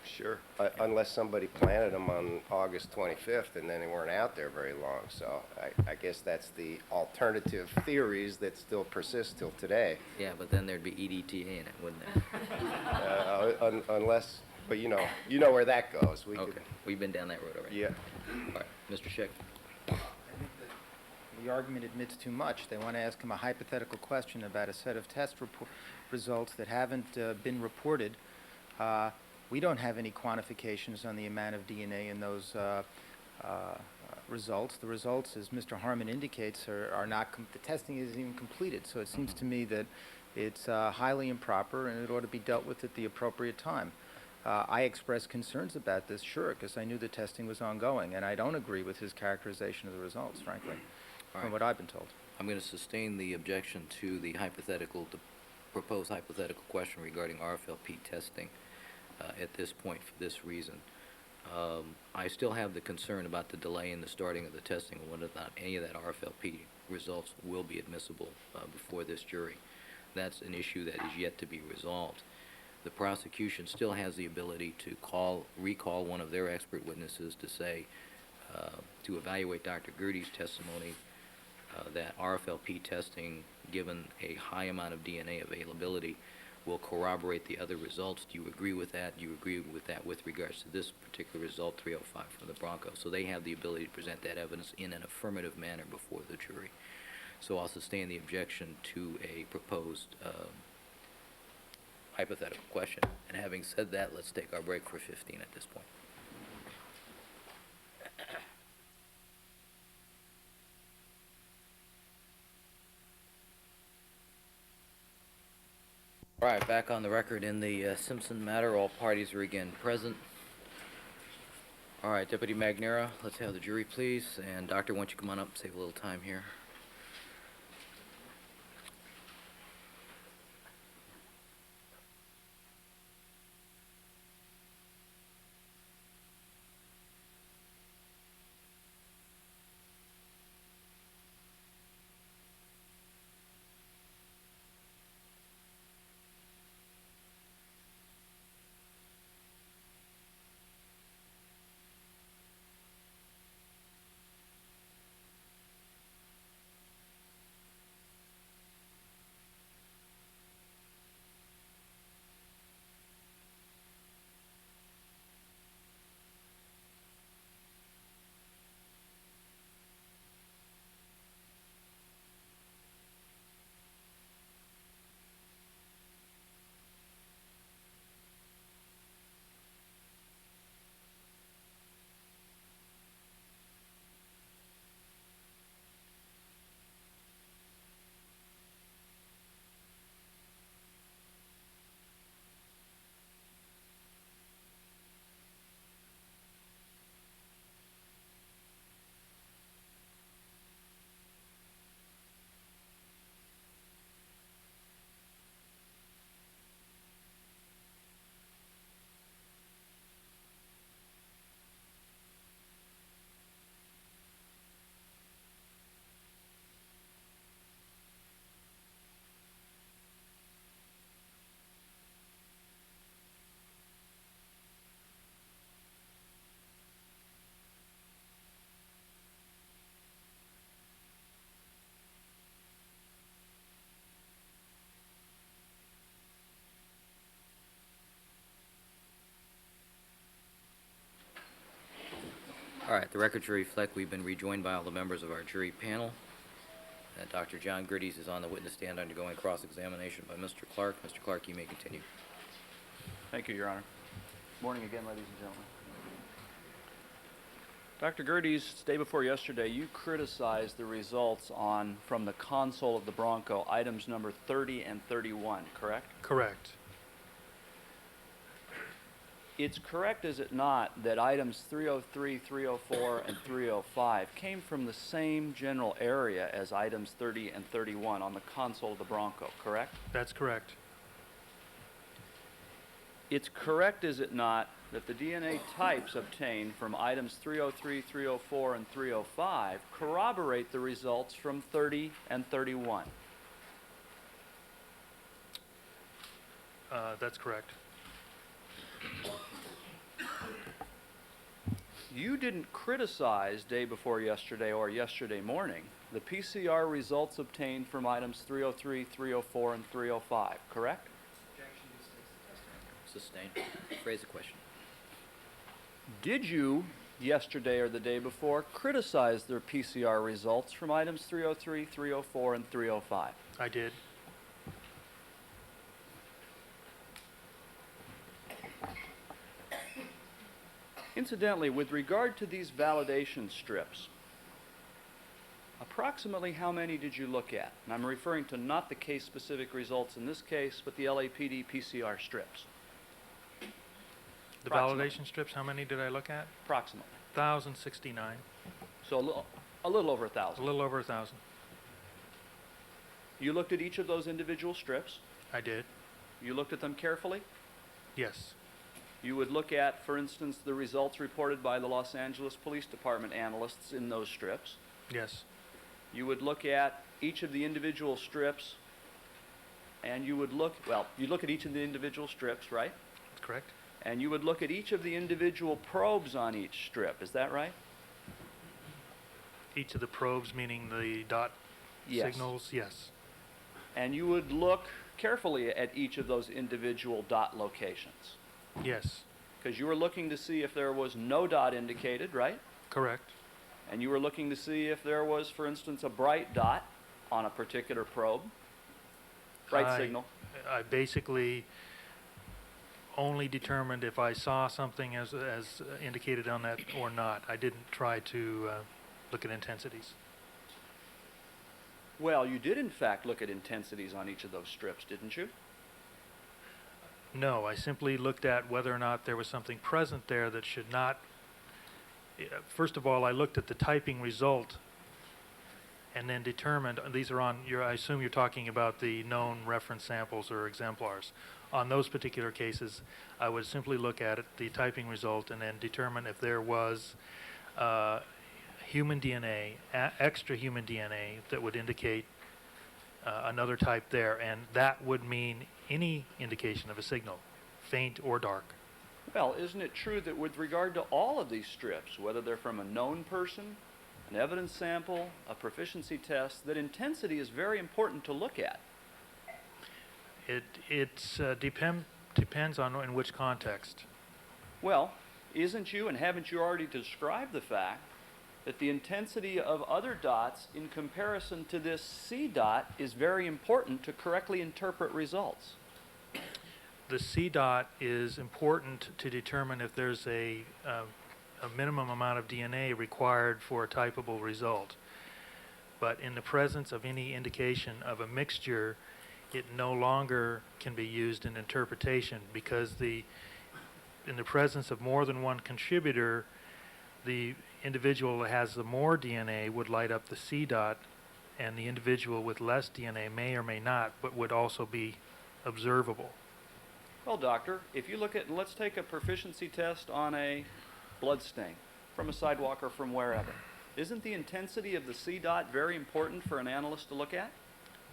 sure, unless somebody planted them on August 25th and then they weren't out there very long. So I guess that's the alternative theories that still persist till today. Yeah, but then there'd be EDTA in it, wouldn't there? Unless, but you know where that goes. We Okay, we've been down that road already. yeah. All right, Mr. Scheck. I think that the argument admits too much. They want to ask him a hypothetical question about a set of test results that haven't been reported. We don't have any quantifications on the amount of DNA in those results. The results, as Mr. Harmon indicates, are not, the testing isn't even completed. So it seems to me that it's highly improper and it ought to be dealt with at the appropriate time. I expressed concerns about this, sure, because I knew the testing was ongoing, and I don't agree with his characterization of the results, frankly, All from right. what I've been told. I'm going to sustain the objection to the proposed hypothetical question regarding RFLP testing at this point for this reason. I still have the concern about the delay in the starting of the testing and whether or not any of that RFLP results will be admissible before this jury. That's an issue that is yet to be resolved. The prosecution still has the ability to recall one of their expert witnesses to say, to evaluate Dr. Gerdes' testimony that RFLP testing, given a high amount of DNA availability, will corroborate the other results. Do you agree with that? Do you agree with that with regards to this particular result, 305 from the Bronco? So they have the ability to present that evidence in an affirmative manner before the jury. So I'll sustain the objection to a proposed hypothetical question. And having said that, let's take our break for 15 at this point. All right, back on the record in the Simpson matter. All parties are again present. All right, Deputy Magnera, let's have the jury, please. And Doctor, why don't you come on up and save a little time here. All right, the record should reflect we've been rejoined by all the members of our jury panel. Dr. John Gerdes is on the witness stand undergoing cross-examination by Mr. Clarke. Mr. Clarke, you may continue. Thank you, Your Honor. Morning again, ladies and gentlemen. Dr. Gerdes, day before yesterday, you criticized the results from the console of the Bronco, items number 30 and 31, correct? Correct. It's correct, is it not, that items 303, 304, and 305 came from the same general area as items 30 and 31 on the console of the Bronco, correct? That's correct. It's correct, is it not, that the DNA types obtained from items 303, 304, and 305 corroborate the results from 30 and 31? That's correct. You didn't criticize day before yesterday or yesterday morning the PCR results obtained from items 303, 304, and 305, correct? Sustained. Phrase the question. Did you, yesterday or the day before, criticize their PCR results from items 303, 304, and 305? I did. Incidentally, with regard to these validation strips, approximately how many did you look at? And I'm referring to not the case-specific results in this case, but the LAPD PCR strips. The Approximately. validation strips, how many did I look at? Approximately. 1,069. So a little over A 1,000. little over 1,000. You looked at each of those individual strips. I did. You looked at them carefully. Yes. You would look at, for instance, the results reported by the Los Angeles Police Department analysts in those strips. Yes. You would look at each of the individual strips, and you would look, well, you look at each of the individual strips, right? That's correct. And you would look at each of the individual probes on each strip, is that right? Each of the probes, meaning the dot Yes. signals, yes. And you would look carefully at each of those individual dot locations, Yes. because you were looking to see if there was no dot indicated, right? Correct. And you were looking to see if there was, for instance, a bright dot on a particular probe, bright signal. I basically only determined if I saw something as indicated on that or not. I didn't try to look at intensities. Well, you did in fact look at intensities on each of those strips, didn't you? No, I simply looked at whether or not there was something present there that should not. First of all, I looked at the typing result and then determined, these are on, I assume you're talking about the known reference samples or exemplars. On those particular cases, I would simply look at it, the typing result, and then determine if there was human DNA, extra human DNA that would indicate another type there, and that would mean any indication of a signal, faint or dark. Well, isn't it true that with regard to all of these strips, whether they're from a known person, an evidence sample, a proficiency test, that intensity is very important to look at? It depends on in which context. Well, isn't you, and haven't you already described the fact that the intensity of other dots in comparison to this C dot is very important to correctly interpret results? The C dot is important to determine if there's a minimum amount of DNA required for a typable result. But in the presence of any indication of a mixture, it no longer can be used in interpretation, because in the presence of more than one contributor, the individual that has the more DNA would light up the C dot, and the individual with less DNA may or may not, but would also be observable. Well, doctor, if you look at, let's take a proficiency test on a blood stain from a sidewalk or from wherever. Isn't the intensity of the C dot very important for an analyst to look at?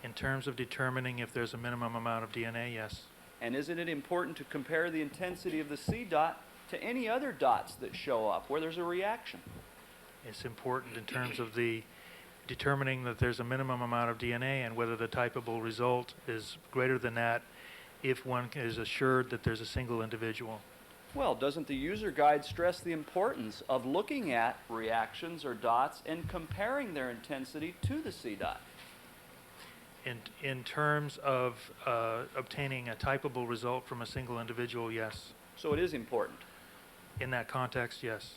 In terms of determining if there's a minimum amount of DNA, yes. And isn't it important to compare the intensity of the C dot to any other dots that show up where there's a reaction? It's important in terms of the determining that there's a minimum amount of DNA and whether the typable result is greater than that if one is assured that there's a single individual. Well, doesn't the user guide stress the importance of looking at reactions or dots and comparing their intensity to the C dot? In terms of obtaining a typable result from a single individual, yes. So it is important. In that context, yes.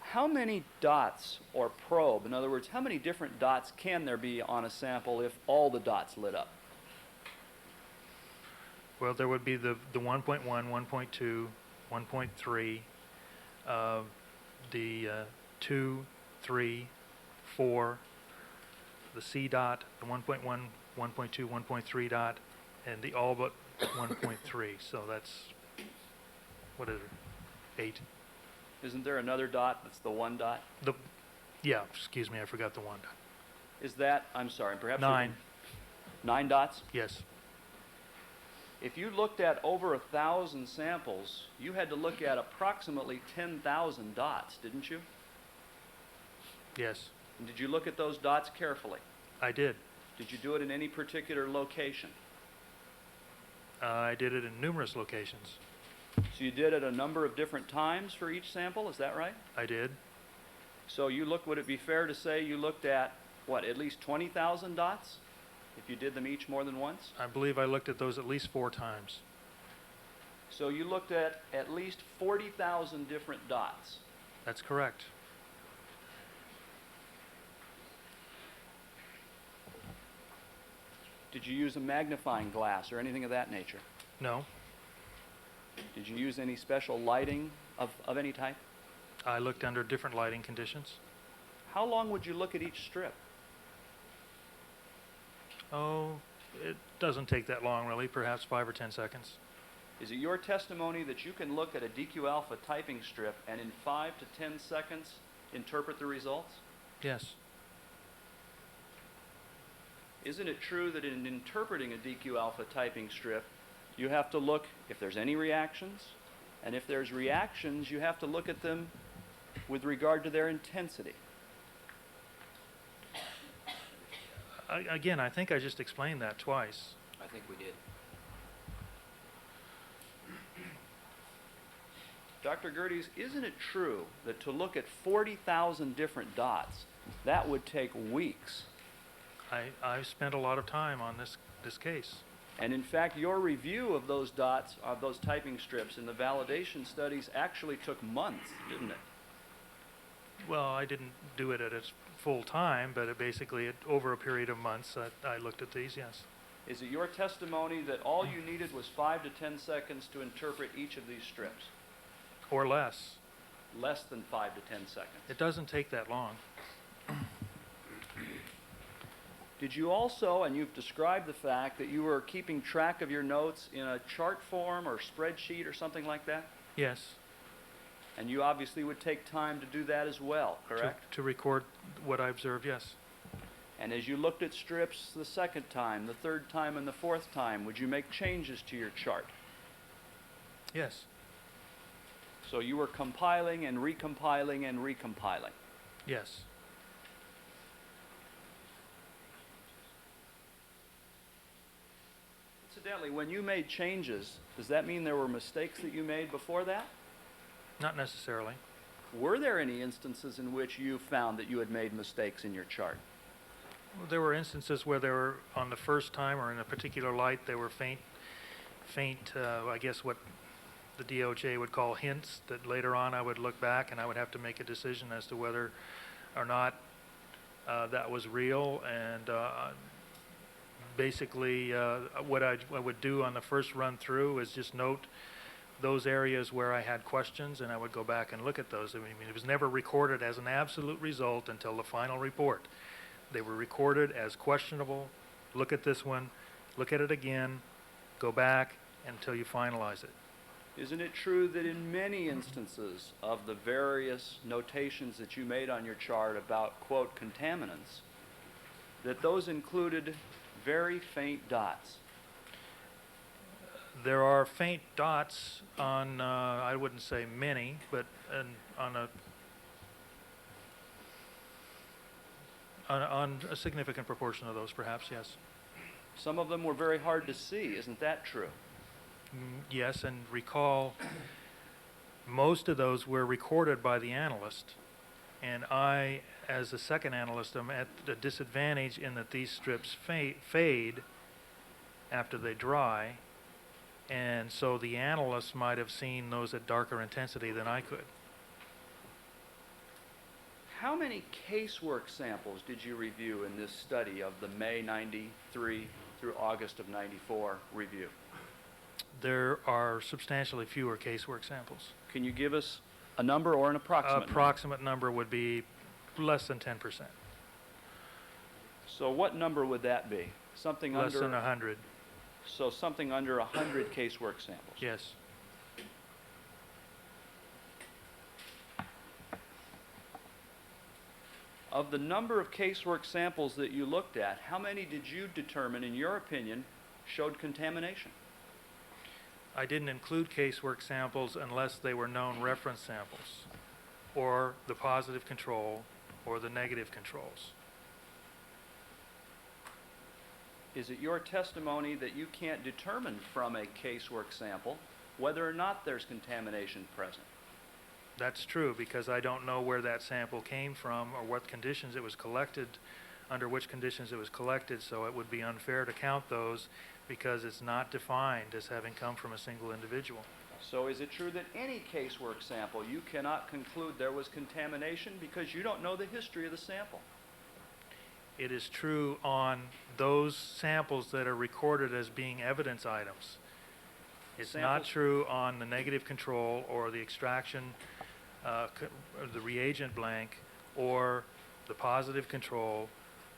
How many dots or probe, in other words, how many different dots can there be on a sample if all the dots lit up? Well, there would be the 1.1, 1.2, 1.3, the 2, 3, 4, the C dot, the 1.1, 1.2, 1.3 dot, and the all but 1.3. So that's, what is it, 8? Isn't there another dot that's the 1 dot? Yeah, excuse me, I forgot the 1 dot. Is that, I'm sorry, perhaps... 9, 9 dots? yes. If you looked at over 1,000 samples, you had to look at approximately 10,000 dots, didn't you? Yes, And did you look at those dots carefully? I did. Did you do it in any particular location? I did it in numerous locations. So you did it a number of different times for each sample, is that right? I did. So you looked, would it be fair to say you looked at, what, at least 20,000 dots? If you did them each more than once? I believe I looked at those at least 4 times. So you looked at least 40,000 different dots. That's correct. Did you use a magnifying glass or anything of that nature? No, Did you use any special lighting of any type? I looked under different lighting conditions. How long would you look at each strip? Oh, it doesn't take that long, really, perhaps 5 or 10 seconds. Is it your testimony that you can look at a DQ alpha typing strip and in 5 to 10 seconds interpret the results? Yes, Isn't it true that in interpreting a DQ alpha typing strip, you have to look if there's any reactions, and if there's reactions, you have to look at them with regard to their intensity? again, I think I just explained that twice. I think we did. Dr. Gerdes, isn't it true that to look at 40,000 different dots, that would take weeks? I've spent a lot of time on this case. And in fact, your review of those dots, of those typing strips in the validation studies actually took months, didn't it? Well, I didn't do it at its full time, but over a period of months, I looked at these, yes. Is it your testimony that all you needed was 5 to 10 seconds to interpret each of these strips? Or less. Less than 5 to 10 seconds. It doesn't take that long. Did you also, and you've described the fact that you were keeping track of your notes in a chart form or spreadsheet or something like that? Yes. And you obviously would take time to do that as well, correct? To record what I observed, yes. And as you looked at strips the second time, the third time, and the fourth time, would you make changes to your chart? Yes. So you were compiling and recompiling and recompiling. Yes. Incidentally, when you made changes, does that mean there were mistakes that you made before that? Not necessarily. Were there any instances in which you found that you had made mistakes in your chart? Well, there were instances where they were on the first time or in a particular light, they were faint, I guess what the DOJ would call hints, that later on I would look back and I would have to make a decision as to whether or not that was real. And basically what I would do on the first run through is just note those areas where I had questions, and I would go back and look at those. I mean, it was never recorded as an absolute result until the final report. They were recorded as questionable. Look at this one, look at it again, go back until you finalize it. Isn't it true that in many instances of the various notations that you made on your chart about, quote, contaminants, that those included very faint dots? There are faint dots on, I wouldn't say many, but on a significant proportion of those, perhaps, yes. Some of them were very hard to see, isn't that true? Yes, and recall, most of those were recorded by the analyst, and I, as a second analyst, am at a disadvantage in that these strips fade after they dry, and so the analyst might have seen those at darker intensity than I could. How many casework samples did you review in this study of the May 93 through August of 94 review? There are substantially fewer casework samples. Can you give us a number or an approximate number? Approximate number would be less than 10%, So what number would that be? Something less than under, 100, so something under 100 casework samples? yes. Of the number of casework samples that you looked at, how many did you determine, in your opinion, showed contamination? I didn't include casework samples unless they were known reference samples, or the positive control, or the negative controls. Is it your testimony that you can't determine from a casework sample whether or not there's contamination present? That's true, because I don't know where that sample came from or what conditions it was collected, under which conditions it was collected, so it would be unfair to count those because it's not defined as having come from a single individual. So is it true that any casework sample you cannot conclude there was contamination because you don't know the history of the sample? It is true on those samples that are recorded as being evidence items. It's not Samples- true on the negative control or the extraction, or the reagent blank, or the positive control,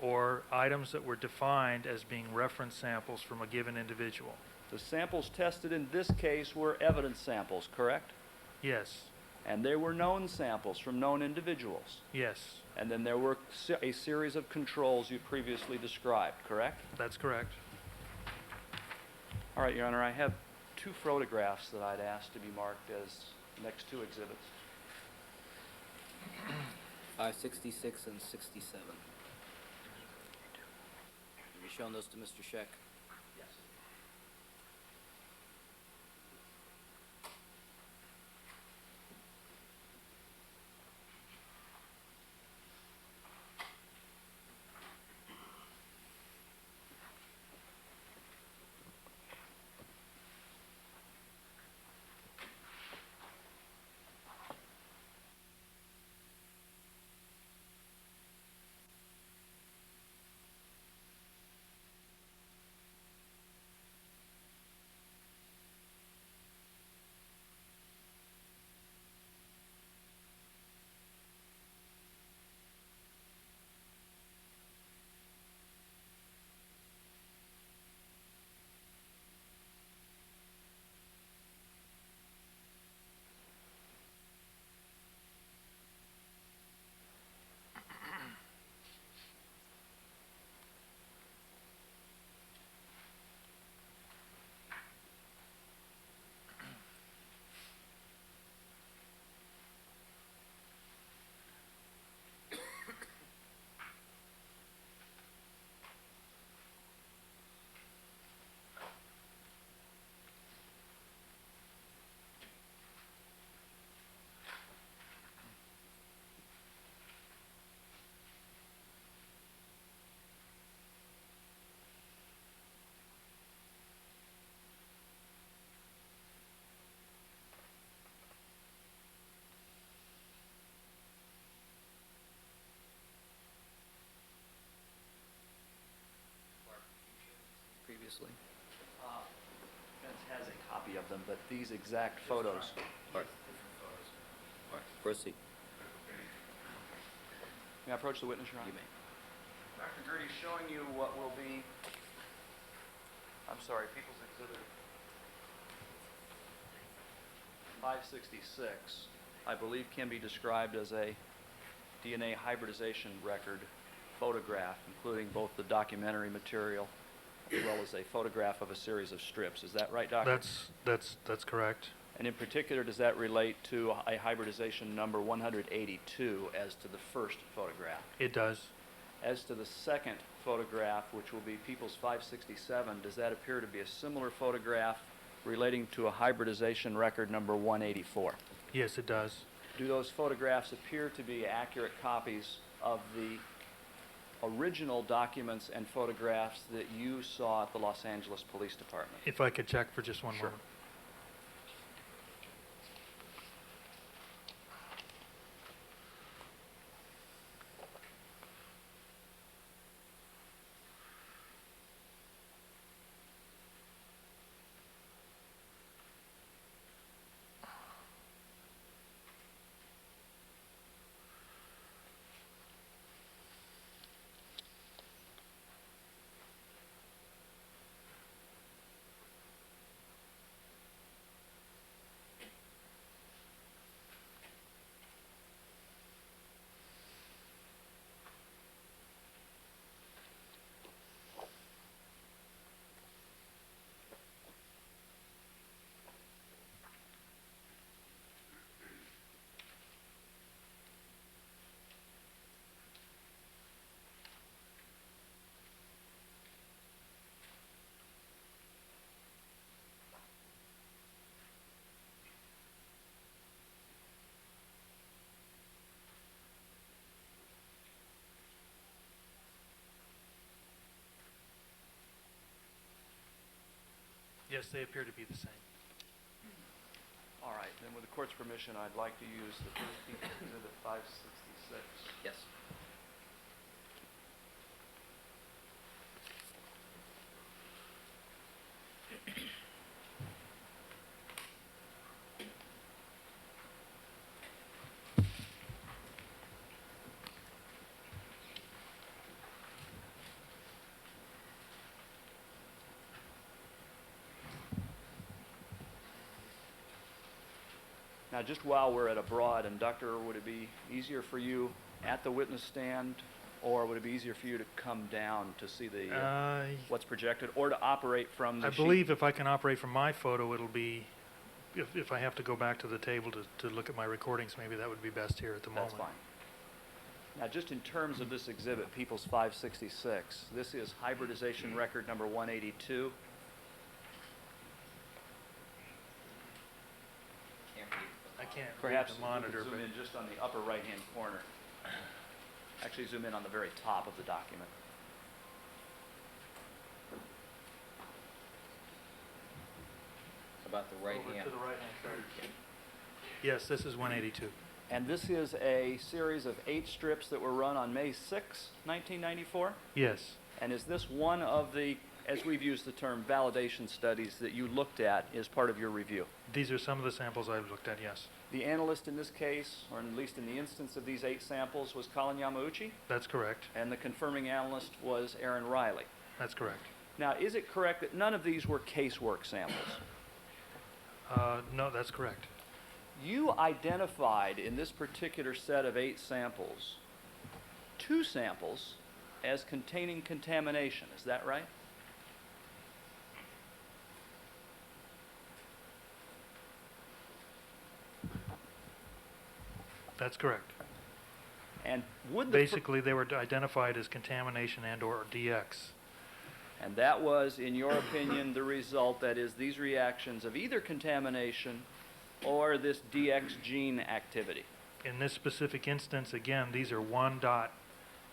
or items that were defined as being reference samples from a given individual. The samples tested in this case were evidence samples, correct? Yes, And they were known samples from known individuals. yes, And then there were a series of controls you previously described, correct? that's correct. All right, Your Honor, I have two photographs that I'd ask to be marked as next two exhibits. 566 and 67. Have you shown those to Mr. Scheck? Yes. Previously? Vince has a copy of them, but these exact photos. All right. Proceed. May I approach the witness, Your Honor? You may. Dr. Gerdes, showing you what will be, I'm sorry, People's Exhibit 566, I believe can be described as a DNA hybridization record photograph, including both the documentary material as well as a photograph of a series of strips. Is that right, Doctor? That's correct. And in particular, does that relate to a hybridization number 182 as to the first photograph? It does. As to the second photograph, which will be People's 567, does that appear to be a similar photograph relating to a hybridization record number 184? Yes, it does. Do those photographs appear to be accurate copies of the original documents and photographs that you saw at the Los Angeles Police Department? If I could check for just one Sure. moment. Yes, they appear to be the same. All right, then with the court's permission, I'd like to use the first piece of Exhibit 566. Yes. Now, just while we're at abroad, and Doctor, would it be easier for you at the witness stand, or would it be easier for you to come down to see the what's projected, or to operate from the I sheet? believe if I can operate from my photo, it'll be, if I have to go back to the table to look at my recordings, maybe that would be best here at the moment. That's fine. Now, just in terms of this exhibit, People's 566, this is hybridization record number 182. Can't read. I can't Perhaps read the monitor, zoom but in just on the upper right-hand corner. Actually, zoom in on the very top of the document. About the right over hand. to the right-hand side. Yes, this is 182. And this is a series of 8 strips that were run on May 6, 1994? Yes, And is this one of the, as we've used the term, validation studies that you looked at as part of your review? these are some of the samples I've looked at, yes. The analyst in this case, or at least in the instance of these 8 samples, was Colin Yamauchi, That's correct. and the confirming analyst was Aaron Riley. That's correct. Now, is it correct that none of these were casework samples? No, that's correct. You identified in this particular set of 8 samples, 2 samples as containing contamination. Is that right? That's correct. And would the Basically, they were identified as contamination and/or DX. and that was, in your opinion, the result, that is, these reactions of either contamination or this DX gene activity. In this specific instance, again, these are one dot.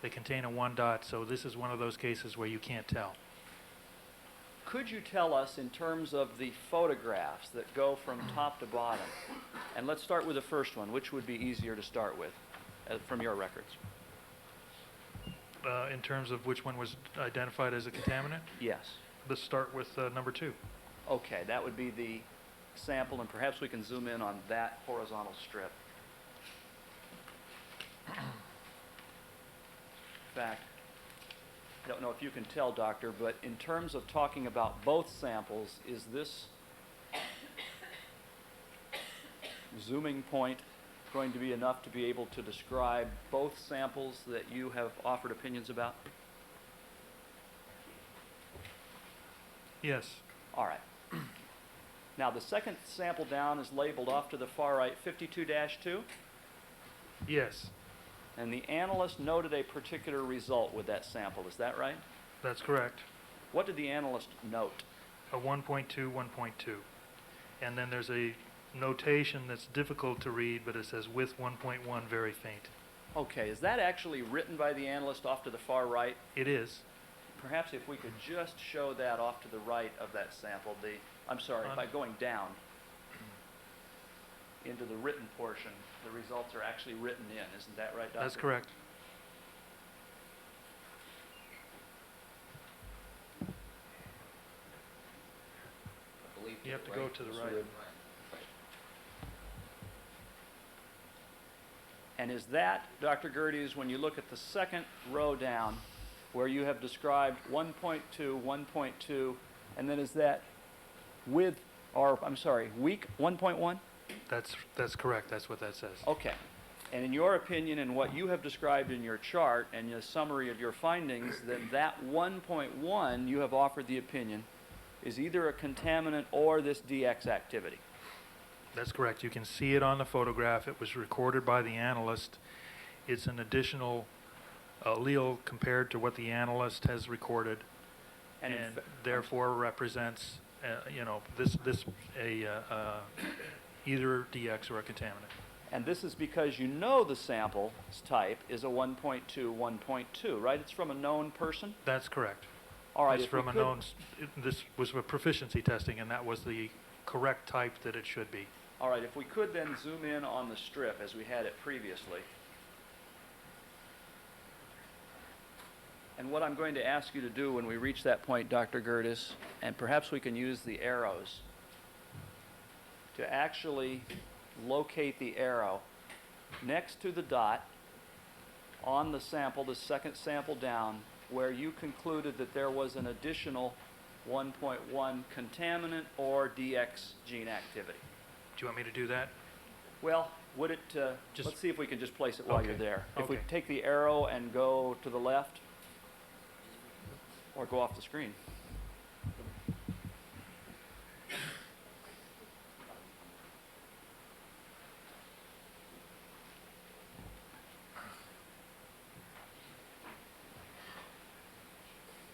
They contain a one dot, so this is one of those cases where you can't tell. Could you tell us, in terms of the photographs that go from top to bottom, and let's start with the first one, which would be easier to start with from your records? In terms of which one was identified as a contaminant, Yes. let's start with number 2. Okay, that would be the sample, and perhaps we can zoom in on that horizontal strip. In fact, I don't know if you can tell, Doctor, but in terms of talking about both samples, is this zooming point going to be enough to be able to describe both samples that you have offered opinions about? Yes, All right. Now, the second sample down is labeled off to the far right 52-2, yes, and the analyst noted a particular result with that sample. Is that right? that's correct. What did the analyst note? A 1.2, 1.2. And then there's a notation that's difficult to read, but it says with 1.1 very faint. Okay, is that actually written by the analyst off to the far right? It is. Perhaps if we could just show that off to the right of that sample, I'm sorry, by going down into the written portion, the results are actually written in. Isn't that right, Doctor? That's correct. I believe You have to go to the right. And is that, Dr. Gerdes, when you look at the second row down, where you have described 1.2, 1.2, and then is that with, or I'm sorry, weak 1.1? That's correct. That's what that says. Okay. And in your opinion, and what you have described in your chart and your summary of your findings, then that 1.1 you have offered the opinion is either a contaminant or this DX activity. That's correct. You can see it on the photograph. It was recorded by the analyst. It's an additional allele compared to what the analyst has recorded, And in and fa- therefore represents, either DX or a contaminant. And this is because you know the sample's type is a 1.2, 1.2, right? It's from a known person? That's correct. All right, It's if we from a could- known, this was a proficiency testing, and that was the correct type that it should be. All right, if we could then zoom in on the strip as we had it previously. And what I'm going to ask you to do when we reach that point, Dr. Gerdes, and perhaps we can use the arrows to actually locate the arrow next to the dot on the sample, the second sample down, where you concluded that there was an additional 1.1 contaminant or DX gene activity. Do you want me to do that? Well, would it, Just- let's see if we can just place it while you're Okay. there. If we Okay. take the arrow and go to the left, or go off the screen.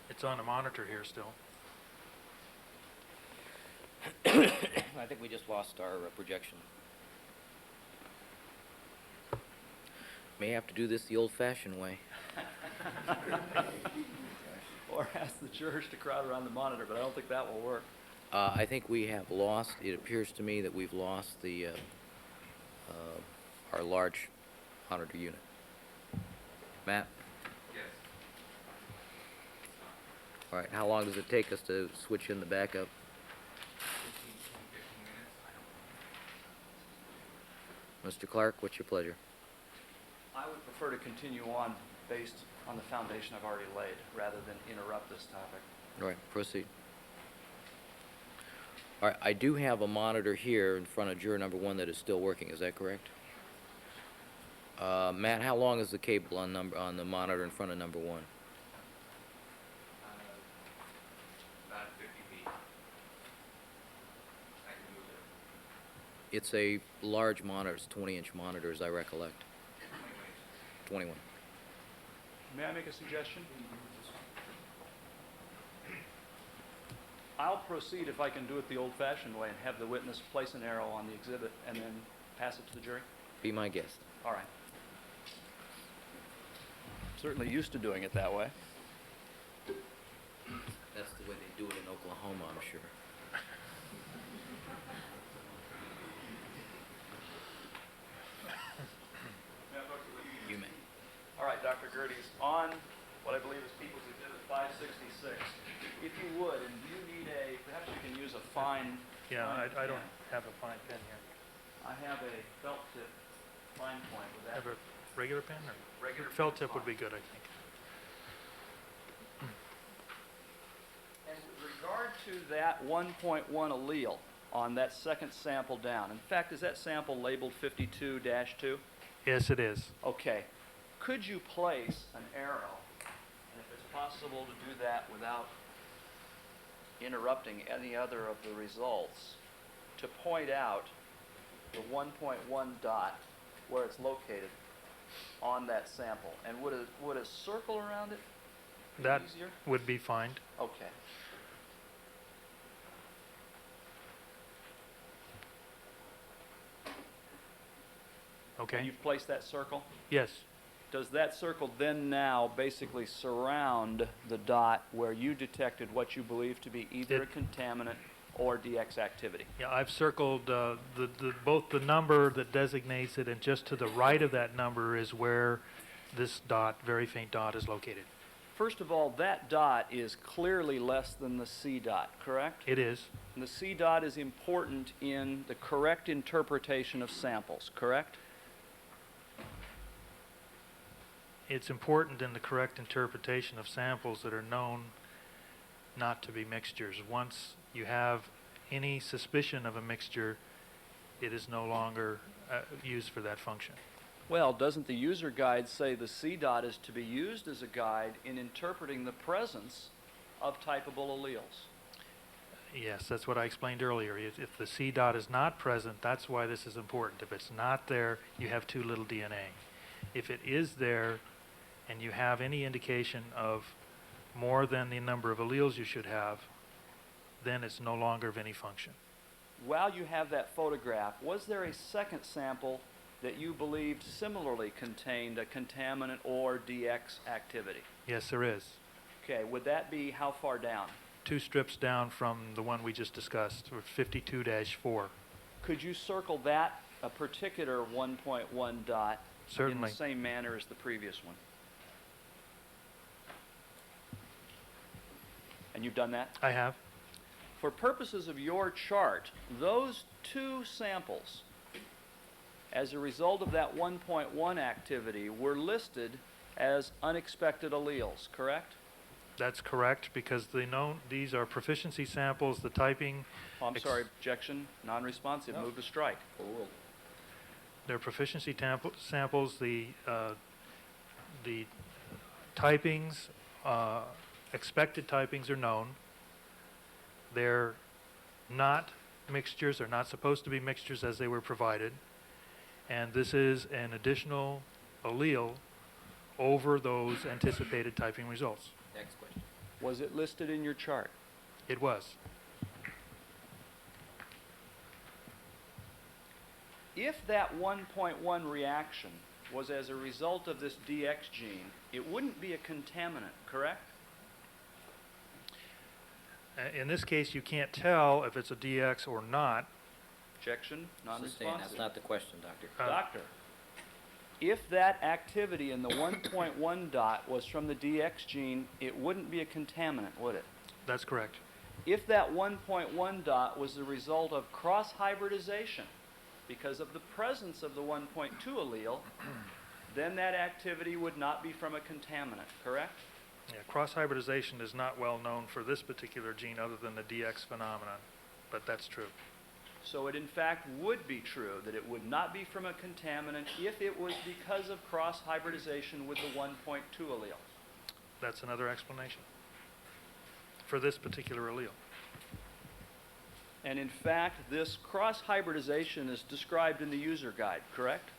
It's on the monitor here still. I think we just lost our projection. May have to do this the old-fashioned way. Or ask the jurors to crowd around the monitor, but I don't think that will work. I think we have lost, it appears to me that we've lost the, our large monitor unit. Matt? Yes. All right, how long does it take us to switch in the backup? 15 minutes. Mr. Clarke, what's your pleasure? I would prefer to continue on based on the foundation I've already laid, rather than interrupt this topic. All right, proceed. All right, I do have a monitor here in front of juror number one that is still working, is that correct? Matt, how long is the cable on the monitor in front of number one? About 50 feet. I can move it. It's a large monitor, it's 20-inch monitor, as I recollect. 21. May I make a suggestion? I'll proceed if I can do it the old-fashioned way and have the witness place an arrow on the exhibit and then pass it to the jury. Be my guest. All right. Certainly used to doing it that way. That's the way they do it in Oklahoma, I'm sure. You may. All right, Dr. Gerdes, on what I believe is People's Exhibit 566, if you would, and you need perhaps you can use a fine. Yeah, fine I don't pen. have a fine pen here. I have a felt tip fine point with that. Have a regular pen or? Regular Felt pen's tip would be fine. good, I think. And with regard to that 1.1 allele on that second sample down, in fact, is that sample labeled 52-2? Yes, it is. Okay. Could you place an arrow, and if it's possible to do that without interrupting any other of the results, to point out the 1.1 dot where it's located on that sample? And would a circle around it be That easier? would be fine. Okay. Okay? And you've placed that circle? Yes. Does that circle then now basically surround the dot where you detected what you believe to be either a contaminant or DX activity? Yeah, I've circled both the number that designates it, and just to the right of that number is where this dot, very faint dot, is located. First of all, that dot is clearly less than the C dot, correct? It is. And the C dot is important in the correct interpretation of samples, correct? It's important in the correct interpretation of samples that are known not to be mixtures. Once you have any suspicion of a mixture, it is no longer used for that function. Well, doesn't the user guide say the C dot is to be used as a guide in interpreting the presence of typable alleles? Yes, that's what I explained earlier. If the C dot is not present, that's why this is important. If it's not there, you have too little DNA. If it is there, and you have any indication of more than the number of alleles you should have, then it's no longer of any function. While you have that photograph, was there a second sample that you believed similarly contained a contaminant or DX activity? Yes, there is. Okay, would that be how far down? 2 strips down from the one we just discussed, or 52-4. Could you circle that, a particular 1.1 dot, in Certainly. the same manner as the previous one? And you've done that? I have. For purposes of your chart, those 2 samples, as a result of that 1.1 activity, were listed as unexpected alleles, correct? That's correct, because these are proficiency samples, the typing. Oh, I'm sorry, objection, non-responsive, No. move to strike. They're proficiency samples, the typings, expected typings are known. They're not mixtures, they're not supposed to be mixtures as they were provided. And this is an additional allele over those anticipated typing results. Next question. Was it listed in your chart? It was. If that 1.1 reaction was as a result of this DX gene, it wouldn't be a contaminant, correct? In this case, you can't tell if it's a DX or not. Objection, Sustained. non-responsive. That's not the question, Doctor. Doctor, if that activity in the 1.1 dot was from the DX gene, it wouldn't be a contaminant, would it? That's correct. If that 1.1 dot was the result of cross-hybridization because of the presence of the 1.2 allele, then that activity would not be from a contaminant, correct? Yeah, cross-hybridization is not well known for this particular gene other than the DX phenomenon, but that's true. So it in fact would be true that it would not be from a contaminant if it was because of cross-hybridization with the 1.2 allele. That's another explanation for this particular allele. And in fact, this cross-hybridization is described in the user guide, correct?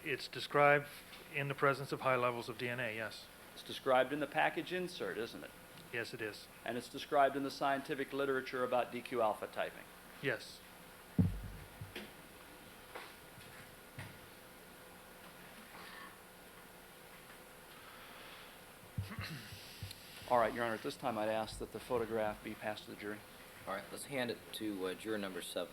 It's described in the presence of high levels of DNA, yes. It's described in the package insert, isn't it? Yes, it is. And it's described in the scientific literature about DQ alpha typing. Yes. All right, Your Honor, at this time I'd ask that the photograph be passed to the jury. All right, let's hand it to juror number 7.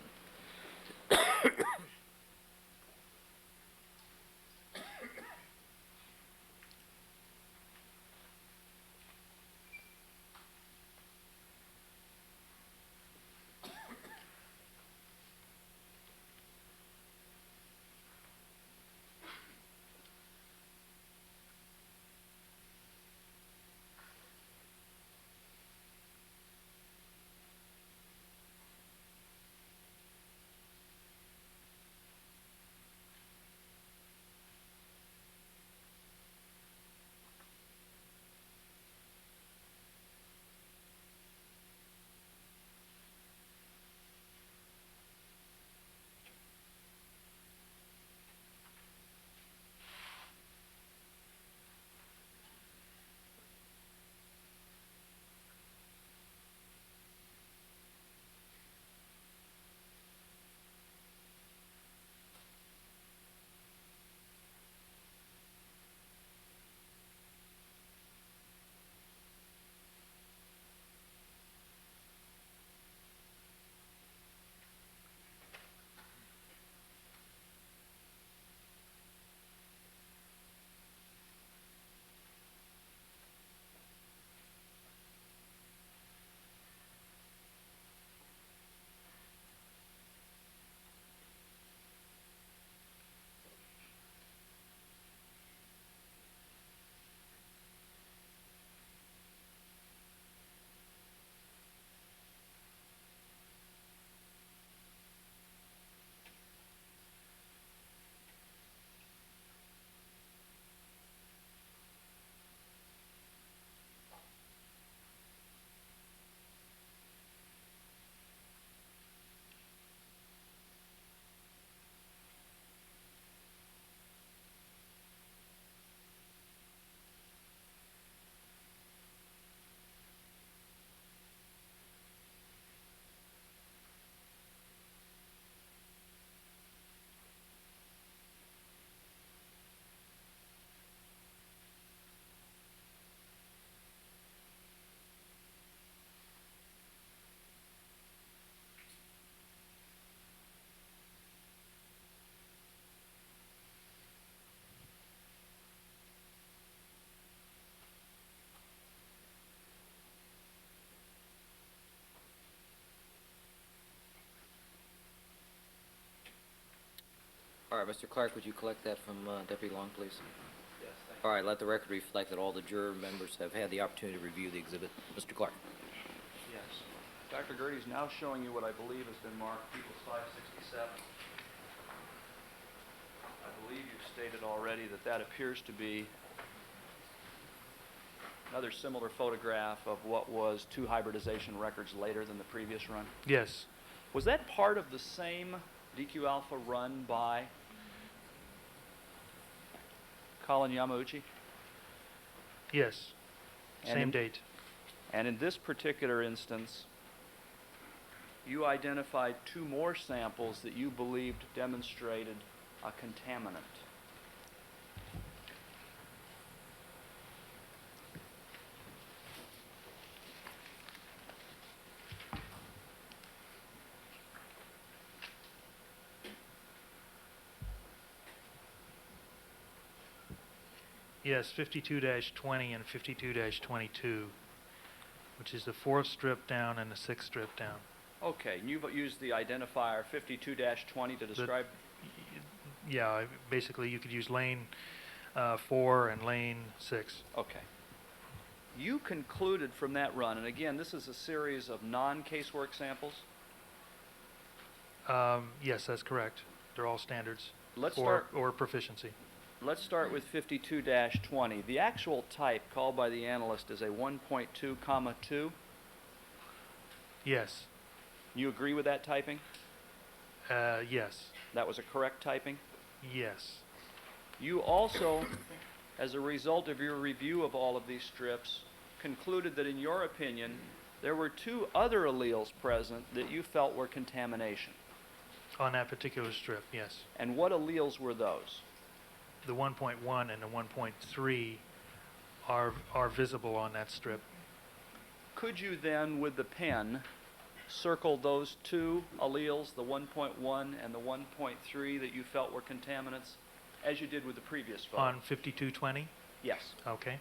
All right, Mr. Clarke, would you collect that from Deputy Long, please? Yes, thank All right, let the record reflect that all the juror members have had the opportunity to review the exhibit. Mr. Clarke. Yes. Dr. Gerdes now showing you what I believe has been marked People's 567. I believe you've stated already that that appears to be another similar photograph of what was 2 hybridization records later than the previous run. Yes. Was that part of the same DQ alpha run by Colin Yamauchi? Yes. And Same in- date. And in this particular instance, you identified 2 more samples that you believed demonstrated a contaminant. Yes, 52-20 and 52-22, which is the 4th strip down and the 6th strip down. Okay, and you've used the identifier 52-20 to describe. Yeah, basically you could use lane 4 and lane 6. Okay. You concluded from that run, and again, this is a series of non-casework samples. Yes, that's correct. They're all standards. Let's or, start. or proficiency. Let's start with 52-20. The actual type called by the analyst is a 1.2, 2. Yes. You agree with that typing? Yes. That was a correct typing? Yes. You also, as a result of your review of all of these strips, concluded that in your opinion, there were 2 other alleles present that you felt were contamination. On that particular strip, yes. And what alleles were those? The 1.1 and the 1.3 are visible on that strip. Could you then, with the pen, circle those 2 alleles, the 1.1 and the 1.3 that you felt were contaminants, as you did with the previous photo? On 52-20? Yes. Okay.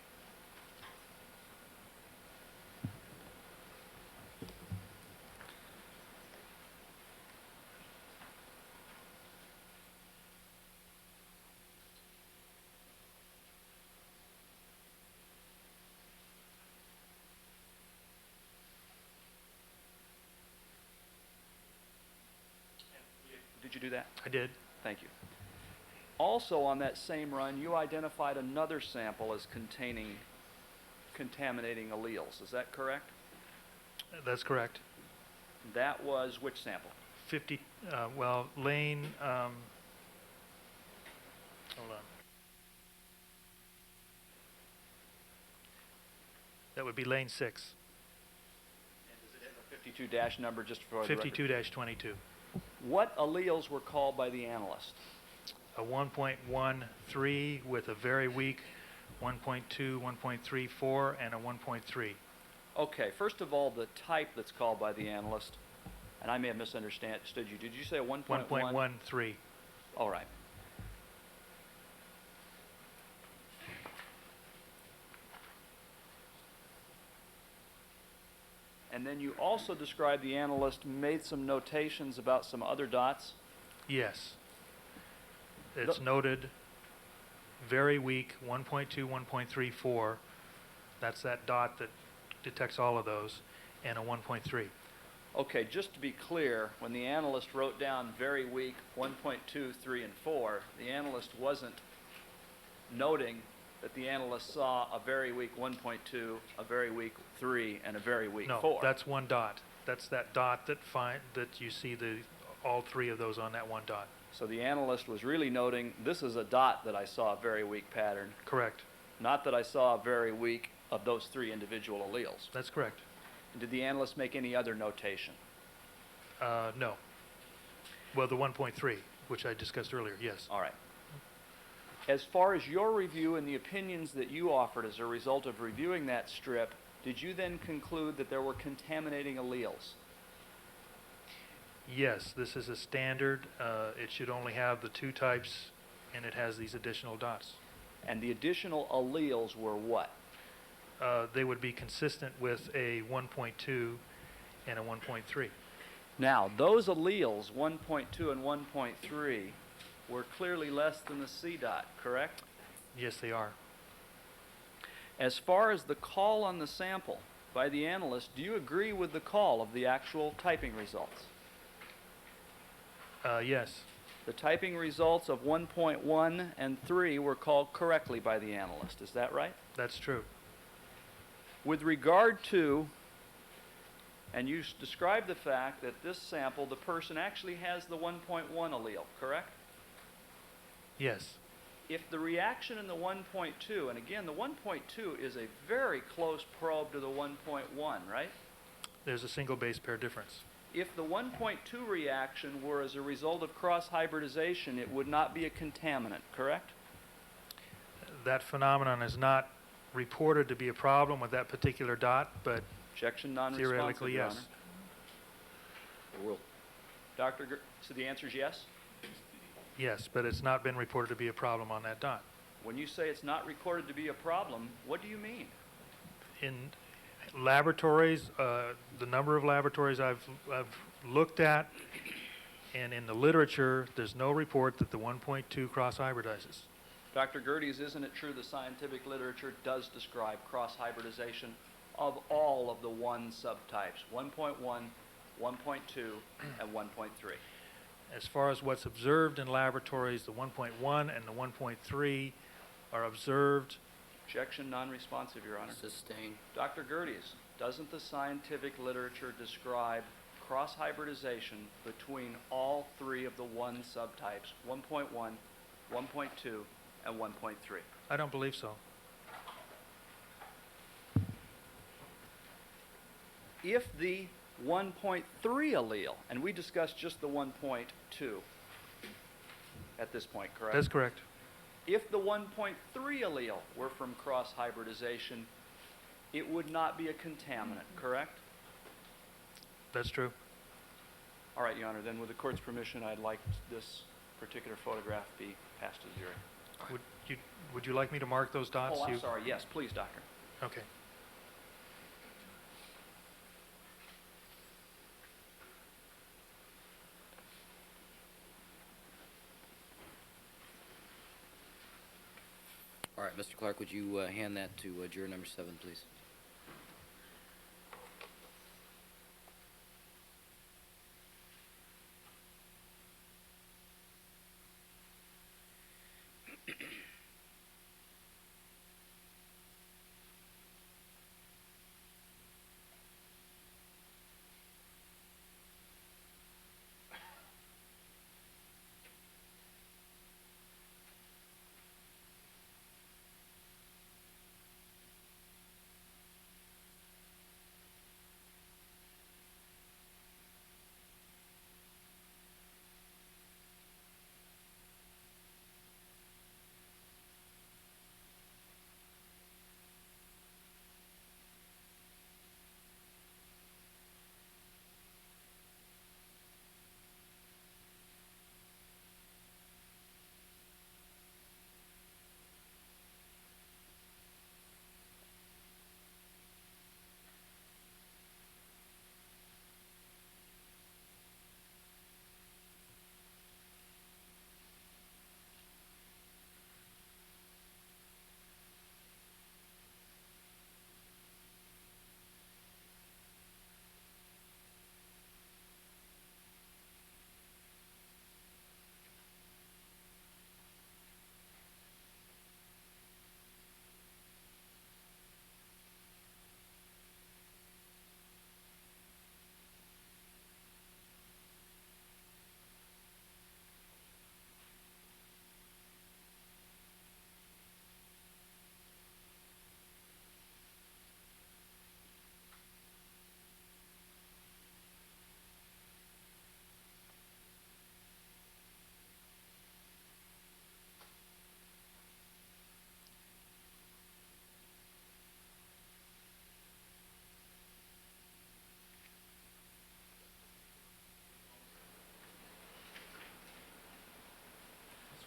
Did you do that? I did. Thank you. Also on that same run, you identified another sample as containing contaminating alleles. Is that correct? That's correct. That was which sample? 50, well, lane, hold on. That would be lane 6, And does it have a 52 dash number just for the record? 52-22. What alleles were called by the analyst? A 1.13 with a very weak 1.2, 1.34, and a 1.3. Okay, first of all, the type that's called by the analyst, and I may have misunderstood you. Did you say a 1.1? 1.13. All right. And then you also described the analyst made some notations about some other dots. Yes. It's noted very weak 1.2, 1.34. That's that dot that detects all of those, and a 1.3. Okay, just to be clear, when the analyst wrote down very weak 1.2, 3, and 4, the analyst wasn't noting that the analyst saw a very weak 1.2, a very weak 3, and a very weak 4. No, that's one dot. That's that dot that you see all 3 of those on that one dot. So the analyst was really noting, this is a dot that I saw a very weak pattern, Correct. not that I saw a very weak of those 3 individual alleles. That's correct. Did the analyst make any other notation? No. Well, the 1.3, which I discussed earlier, yes. All right. As far as your review and the opinions that you offered as a result of reviewing that strip, did you then conclude that there were contaminating alleles? Yes, this is a standard. It should only have the 2 types, and it has these additional dots. And the additional alleles were what? They would be consistent with a 1.2 and a 1.3. Now, those alleles, 1.2 and 1.3, were clearly less than the C dot, correct? Yes, they are. As far as the call on the sample by the analyst, do you agree with the call of the actual typing results? Yes. The typing results of 1.1 and 3 were called correctly by the analyst, is that right? That's true. With regard to, and you described the fact that this sample, the person actually has the 1.1 allele, correct? Yes. If the reaction in the 1.2, and again, the 1.2 is a very close probe to the 1.1, right? There's a single base pair difference. If the 1.2 reaction were as a result of cross-hybridization, it would not be a contaminant, correct? That phenomenon is not reported to be a problem with that particular dot, but Objection non-responsive, theoretically, Your yes. Honor. So the answer is yes? Yes, but it's not been reported to be a problem on that dot. When you say it's not recorded to be a problem, what do you mean? In laboratories, the number of laboratories I've looked at, and in the literature, there's no report that the 1.2 cross-hybridizes. Dr. Gerdes, isn't it true the scientific literature does describe cross-hybridization of all of the 1 subtypes, 1.1, 1.2, and 1.3? As far as what's observed in laboratories, the 1.1 and the 1.3 are observed. Objection non-responsive, Your Honor. Sustained. Dr. Gerdes, doesn't the scientific literature describe cross-hybridization between all 3 of the 1 subtypes, 1.1, 1.2, and 1.3? I don't believe so. If the 1.3 allele, and we discussed just the 1.2 at this point, correct? That's correct. If the 1.3 allele were from cross-hybridization, it would not be a contaminant, correct? That's true. All right, Your Honor, then with the court's permission, I'd like this particular photograph be passed to the jury. Would you like me to mark those dots? Oh, I'm sorry. Yes, please, Doctor. Okay. All right, Mr. Clarke, would you hand that to juror number 7, please?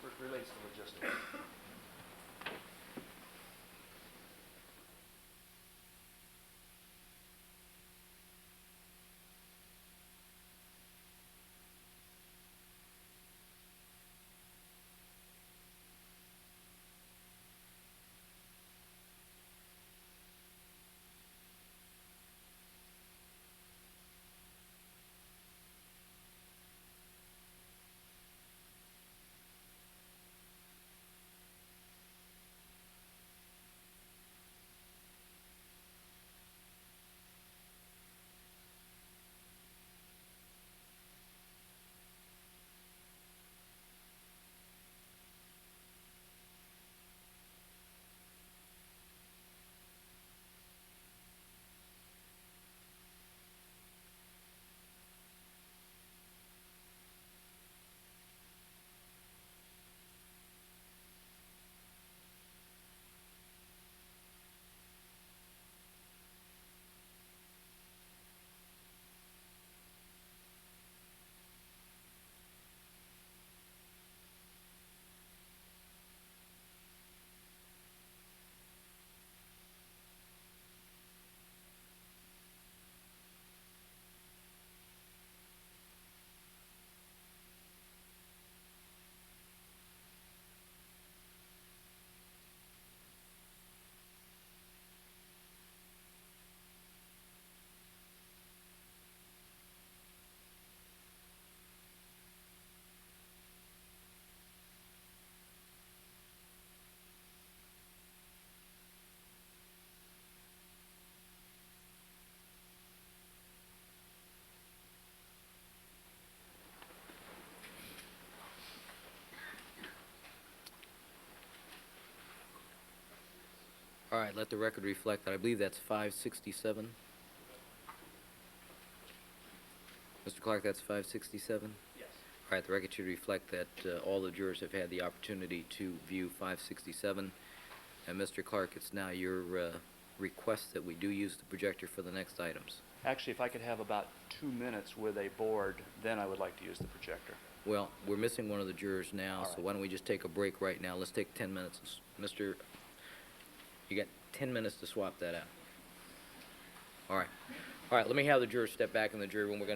This relates to logistics. All right, let the record reflect that. I believe that's 567. Mr. Clarke, that's 567? Yes. All right, the record should reflect that all the jurors have had the opportunity to view 567. And Mr. Clarke, it's now your request that we do use the projector for the next items. Actually, if I could have about 2 minutes with a board, then I would like to use the projector. Well, we're missing one of the jurors now, All so right. why don't we just take a break right now? Let's take 10 minutes. Mr., you got 10 minutes to swap that out. All right. All right, let me have the jurors step back in the jury room. We're going